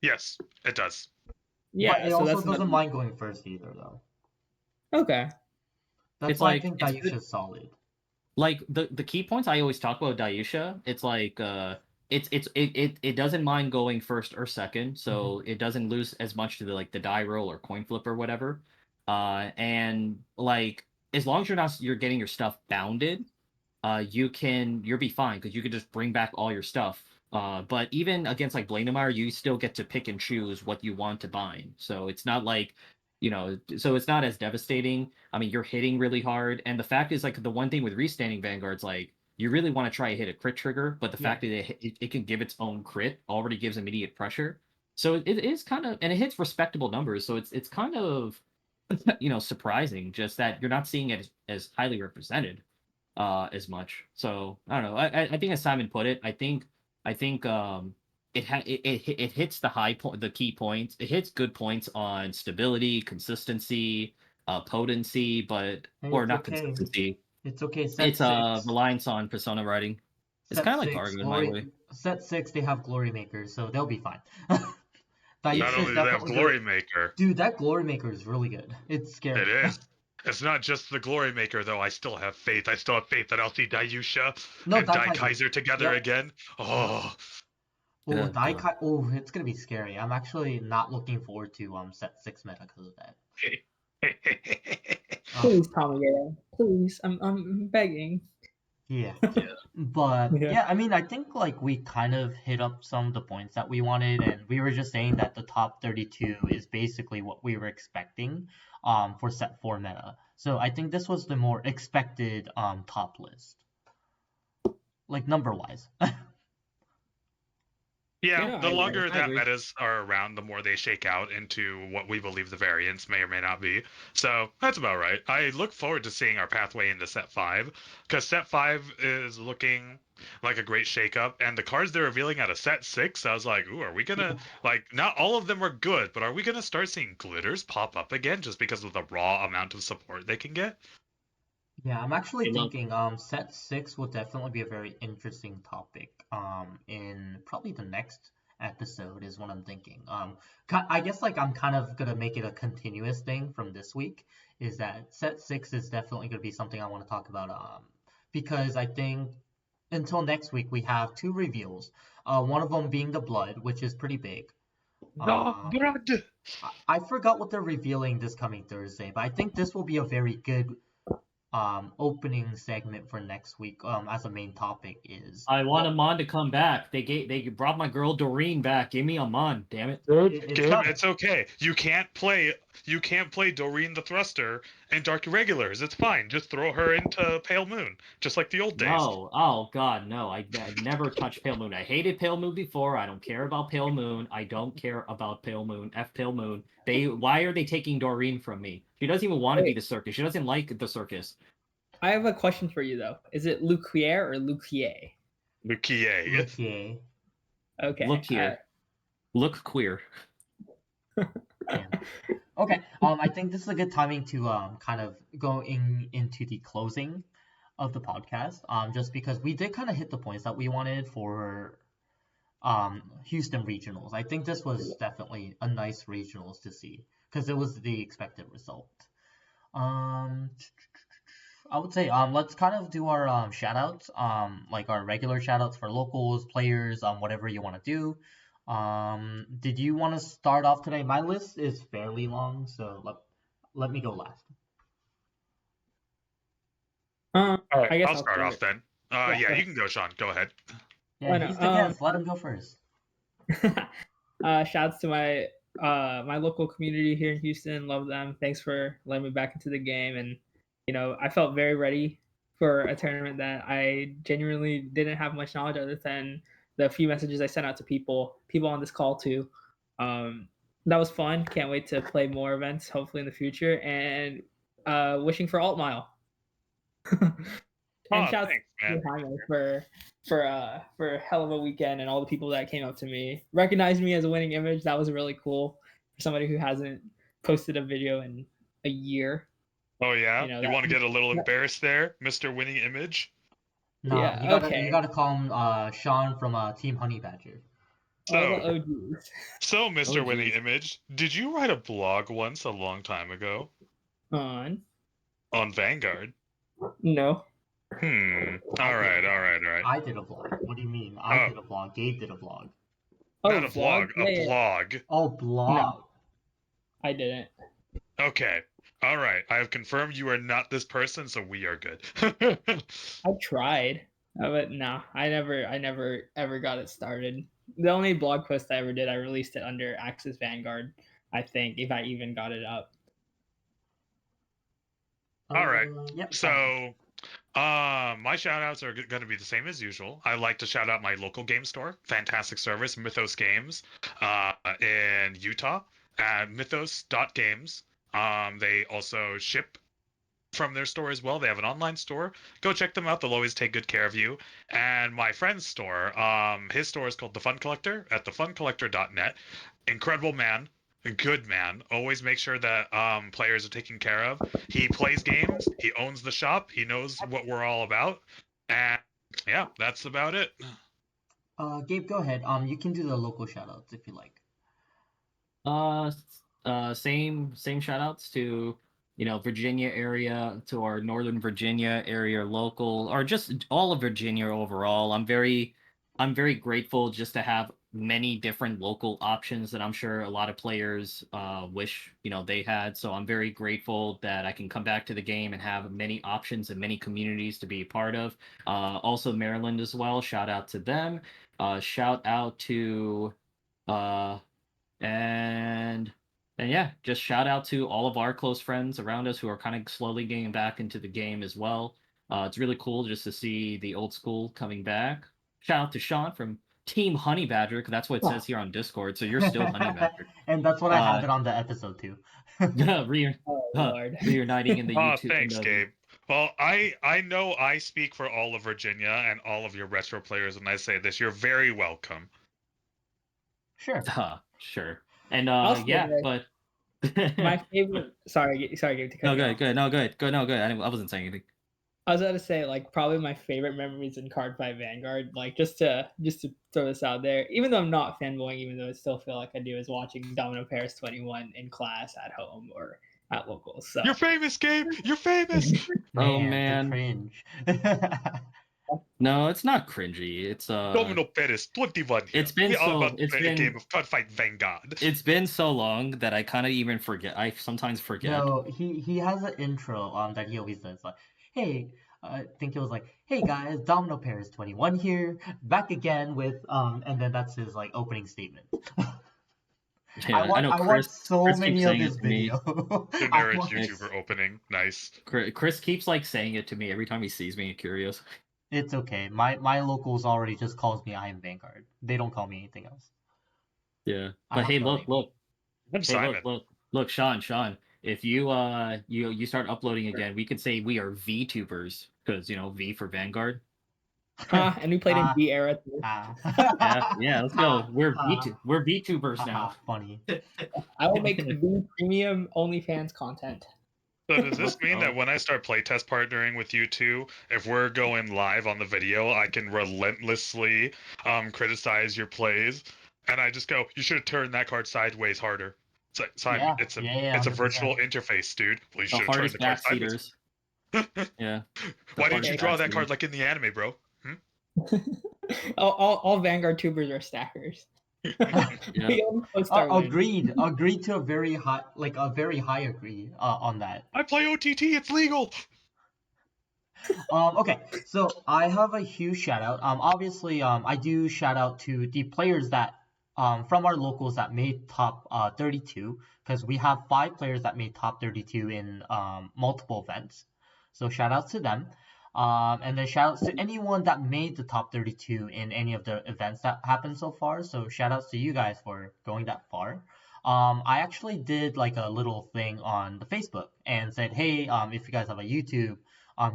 Yes, it does. But Yeah, it so also that's doesn't another. mind going first either, though. Okay. That's It's why I like think it's Dayusha is solid. like the key points I always talk about Dayusha. It's like it doesn't mind going first or second, so it doesn't lose as much to the die roll or coin flip or whatever. And like as long as you're getting your stuff bounded, you'll be fine because you can just bring back all your stuff. But even against like Blademeyer, you still get to pick and choose what you want to bind. So it's not like, so it's not as devastating. I mean, you're hitting really hard, and the fact is, like, the one thing with restanding Vanguards, like, you really want to try to hit a crit trigger, but the fact that it can give its own crit already gives immediate pressure. So it is kind of, and it hits respectable numbers. So it's kind of, surprising just that you're not seeing it as highly represented as much. So I don't know. I think as Simon put it, I think it hits the key points. It hits good points on stability, consistency, potency, but Hey, or it's not okay. consistency. It's okay. Set It's 6. reliance on persona writing. It's Set kind of like 6, Argo in my way. Set 6, they have Glory Makers, so they'll be fine. Not Dayusha is only do they have definitely Glory good. Maker, Dude, that Glory Maker is really good. It's scary. it is. It's not just the Glory Maker, though. I still have faith. I still have faith that I'll see Dayusha and Dai Kaiser together again. Oh. Oh, Oh, it's gonna be scary. I'm actually not looking forward to set 6 meta because of that. Please, Tamagaya. Please, I'm begging. Yeah. But yeah, I mean, I think like we kind of hit up some of the points that we wanted, and we were just saying that the top 32 is basically what we were expecting for set 4 meta. So I think this was the more expected top list. Like number wise. Yeah, the longer I that agree. metas are around, the more they shake out into what we believe the variants may or may not be. So that's about right. I look forward to seeing our pathway into set 5, because set 5 is looking like a great shakeup, and the cards they're revealing out of set 6, I was like, ooh, are we gonna, like, not all of them are good, but are we gonna start seeing glitters pop up again just because of the raw amount of support they can get? Yeah, I'm actually thinking set 6 will definitely be a very interesting topic in probably the next episode is what I'm thinking. I guess like I'm kind of gonna make it a continuous thing from this week is that set 6 is definitely gonna be something I want to talk about because I think until next week we have 2 reveals. One of them being the blood, which is pretty big. Blood! I forgot what they're revealing this coming Thursday, but I think this will be a very good opening segment for next week as a main topic is I want Amon to come back. They brought my girl Doreen back. Give me Amon, damn it. It's okay. You can't play Doreen the Thruster and Dark Irregulars. It's fine. Just throw her into Pale Moon, just like the old days. No, oh god, no. I never touched Pale Moon. I hated Pale Moon before. I don't care about Pale Moon. I don't care about Pale Moon. F Pale Moon. Why are they taking Doreen from me? She doesn't even want to be the circus. She doesn't like the circus. I have a question for you though. Is it Luquier or Luquier? Luquier. Okay. Look here. Look queer. Yeah. Okay. I think this is a good timing to kind of go into the closing of the podcast. Just because we did kind of hit the points that we wanted for Houston regionals. I think this was definitely a nice regionals to see because it was the expected result. I would say let's kind of do our shout outs, like our regular shout outs for locals, players, whatever you want to do. Did you want to start off today? My list is fairly long, so let me go last. All right, I guess I'll start off then. Yeah, you can go, Sean. Go ahead. Yeah, he's the guest. Let him go first. Shouts to my my local community here in Houston. Love them. Thanks for letting me back into the game. And I felt very ready for a tournament that I genuinely didn't have much knowledge other than the few messages I sent out to people on this call too. That was fun. Can't wait to play more events, hopefully in the future. And wishing for Alt Mile. And shouts to Jaime for a hell of a weekend and all the people that came up to me, recognized me as a winning image. That was really cool for somebody who hasn't posted a video in a year. Oh yeah, you want to get a little embarrassed there, Mr. Winning Image? No, yeah, you gotta call him Sean from Team Honey Badger. So Mr. Winning Image, did you write a blog once a long time ago? On. On Vanguard. No. All right. I did a vlog. What do you mean? I did a vlog. Gabe did a vlog. Oh, Not a vlog, Yeah, a yeah. blog. Oh, blog. I didn't. Okay. All right. I have confirmed you are not this person, so we are good. I tried, but no, I never ever got it started. The only blog post I ever did, I released it under Access Vanguard. I think if I even got it up. All right. Yep. So, my shout outs are going to be the same as usual. I like to shout out my local game store, fantastic service, Mythos Games, in Utah at mythos.games. They also ship from their store as well. They have an online store. Go check them out. They'll always take good care of you. And my friend's store, his store is called The Fun Collector at thefuncollector.net. Incredible man. A good man. Always make sure that players are taken care of. He plays games. He owns the shop. He knows what we're all about. And yeah, that's about it. Gabe, go ahead. You can do the local shoutouts if you like. Same shout outs to Virginia area, to our Northern Virginia area local, or just all of Virginia overall. I'm very grateful just to have many different local options that I'm sure a lot of players wish they had. So I'm very grateful that I can come back to the game and have many options and many communities to be a part of. Also Maryland as well. Shout out to them. Shout out to and yeah, just shout out to all of our close friends around us who are kind of slowly getting back into the game as well. It's really cool just to see the old school coming back. Shout out to Sean from Team Honey Badger, because that's what it says here on Discord. So you're still Honey Badger. And that's what I have it on the episode too. Reuniting in the YouTube. Thanks, Gabe. Well, I know I speak for all of Virginia and all of your retro players when I say this. You're very welcome. Sure. Sure. And yeah, but my favorite. Sorry, Gabe, to cut you off. Good. No, good. I wasn't saying anything. I was about to say, like, probably my favorite memories in Cardfight Vanguard, like, just to throw this out there, even though I'm not fanboying, even though I still feel like I do, is watching Domino Paris 21 in class at home or at locals. So. You're famous, Gabe. You're famous. Man, the cringe. No, it's not cringy. It's Domino Paris 21. It's been a game of Cardfight Vanguard. It's been so long that I kind of even forget. I sometimes forget. No, he has an intro that he always does, like, hey, I think it was like, hey guys, Domino Paris 21 here, back again with and then that's his like opening statement. Yeah, I know I Chris. Want so Chris many keeps of saying his it to me. video. Generic YouTuber opening, nice. Chris keeps like saying it to me every time he sees me. Curious. It's okay. My locals already just calls me Iamvanguard. They don't call me anything else. Yeah, but hey, look. I'm Simon. Look, Sean. If you start uploading again, we could say we are VTubers because V for Vanguard. And we played in V era too. Yeah, let's go. We're VTubers now. Funny. I will make V premium OnlyFans content. So does this mean that when I start playtest partnering with you two, if we're going live on the video, I can relentlessly criticize your plays, and I just go, you should have turned that card sideways harder. It's like, Simon, it's a virtual interface, dude. Well, you should have turned the card sideways. Yeah. Why didn't you draw that card like in the anime, bro? all Vanguard tubers are stackers. Agreed to a very high agree on that. I play OTT, it's legal. Okay, so I have a huge shout out. Obviously, I do shout out to the players that from our locals that made top 32, because we have 5 players that made top 32 in multiple events. So shout outs to them. And then shout outs to anyone that made the top 32 in any of the events that happened so far. So shout outs to you guys for going that far. I actually did like a little thing on the Facebook and said, hey, if you guys have a YouTube,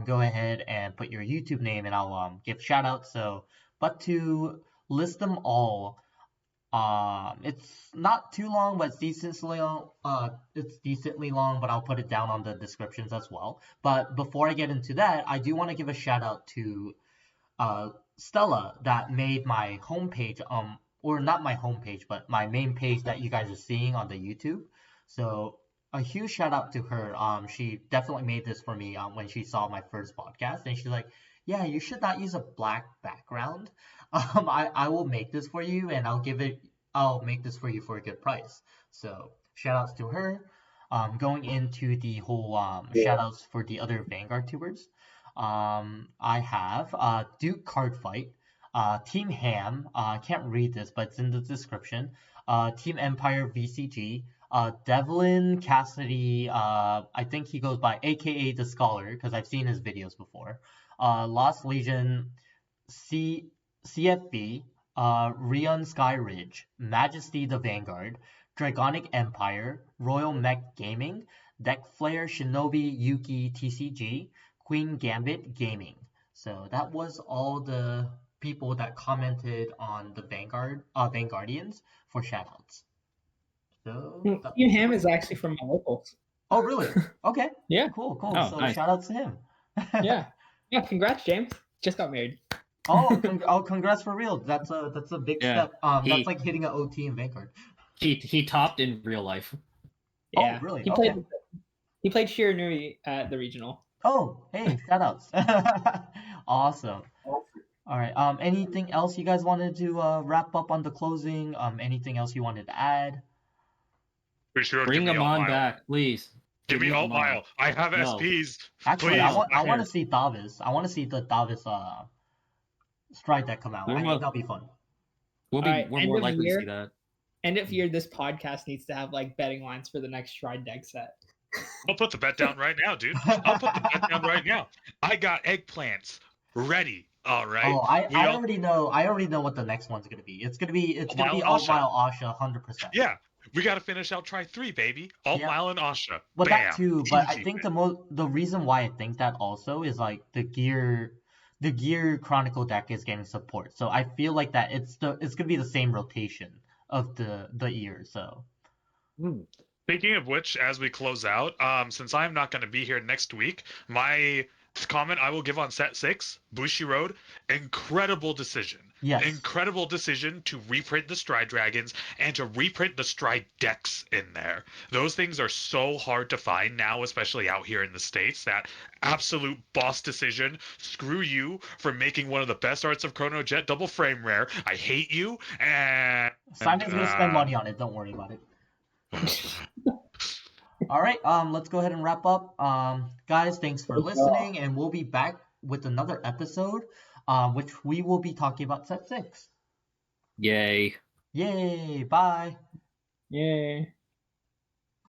go ahead and put your YouTube name and I'll give shout outs. So, but to list them all, it's not too long, but it's decently long, but I'll put it down on the descriptions as well. But before I get into that, I do want to give a shout out to Stella that made my homepage, or not my homepage, but my main page that you guys are seeing on the YouTube. So a huge shout out to her. She definitely made this for me when she saw my first podcast, and she's like, "Yeah, you should not use a black background. I will make this for you, and I'll make this for you for a good price." So shout outs to her. Going into the whole shout outs for the other Vanguard tubers. I have Duke Cardfight, Team HAAM. I can't read this, but it's in the description. Team Empire VCG. Devlin, Cassidy, I think he goes by AKA the Scholar, because I've seen his videos before. Lost Legion, CFB, ReonSkyridge, Majestythevanguard, Dragonic Empire, Royalmech Gayming, Deckflare, Shinobi, Yuki, TCG, QueenGambit, Gayming. So that was all the people that commented on the Vanguardians for shoutouts. So Team HAAM is actually from my locals. Oh, really? Okay. Yeah. Cool. Oh, So nice. shout outs to him. Yeah. Congrats, James. Just got married. Congrats for real. That's a big Yeah, step. That's like hitting an OT in Vanguard. He topped in real life. Yeah. Oh, really? He played Shiranui at the regional. Oh, hey, shout outs. Awesome. All right. Anything else you guys wanted to wrap up on the closing? Anything else you wanted to add? For sure. Bring him on back, please. Give me alt mile. I have No. SPs. Actually, Please. I want to see Davis. I want to see the Davis stride deck come out. I think that'll be fun. We're Alright, more end of likely to year. see that. End of year, this podcast needs to have like betting lines for the next Stride deck set. I'll put the bet down right now, dude. I'll put the bet down right now. I got eggplants ready. All right. Oh, I already know. I already know what the next one's gonna be. It's gonna be Alt Mile Asha 100%. Yeah, we got to finish out try 3, baby. Alt Mile and Asha. Well, Bam. that too. But I Easy think win. the reason why I think that also is like the gear Chronicle deck is getting support. So I feel like that it's gonna be the same rotation of the year. So. Speaking of which, as we close out, since I'm not going to be here next week, my comment I will give on set 6, Bushi Road, incredible decision. Yes. Incredible decision to reprint the Stride Dragons and to reprint the Stride decks in there. Those things are so hard to find now, especially out here in the States. That absolute boss decision. Screw you for making one of the best Arts of Chrono Jet double frame rare. I hate you. And Simon's gonna spend money on it. Don't worry about it. All right, let's go ahead and wrap up. Guys, thanks for listening, and we'll be back with another episode, which we will be talking about set 6. Yay. Yay, bye. Yay.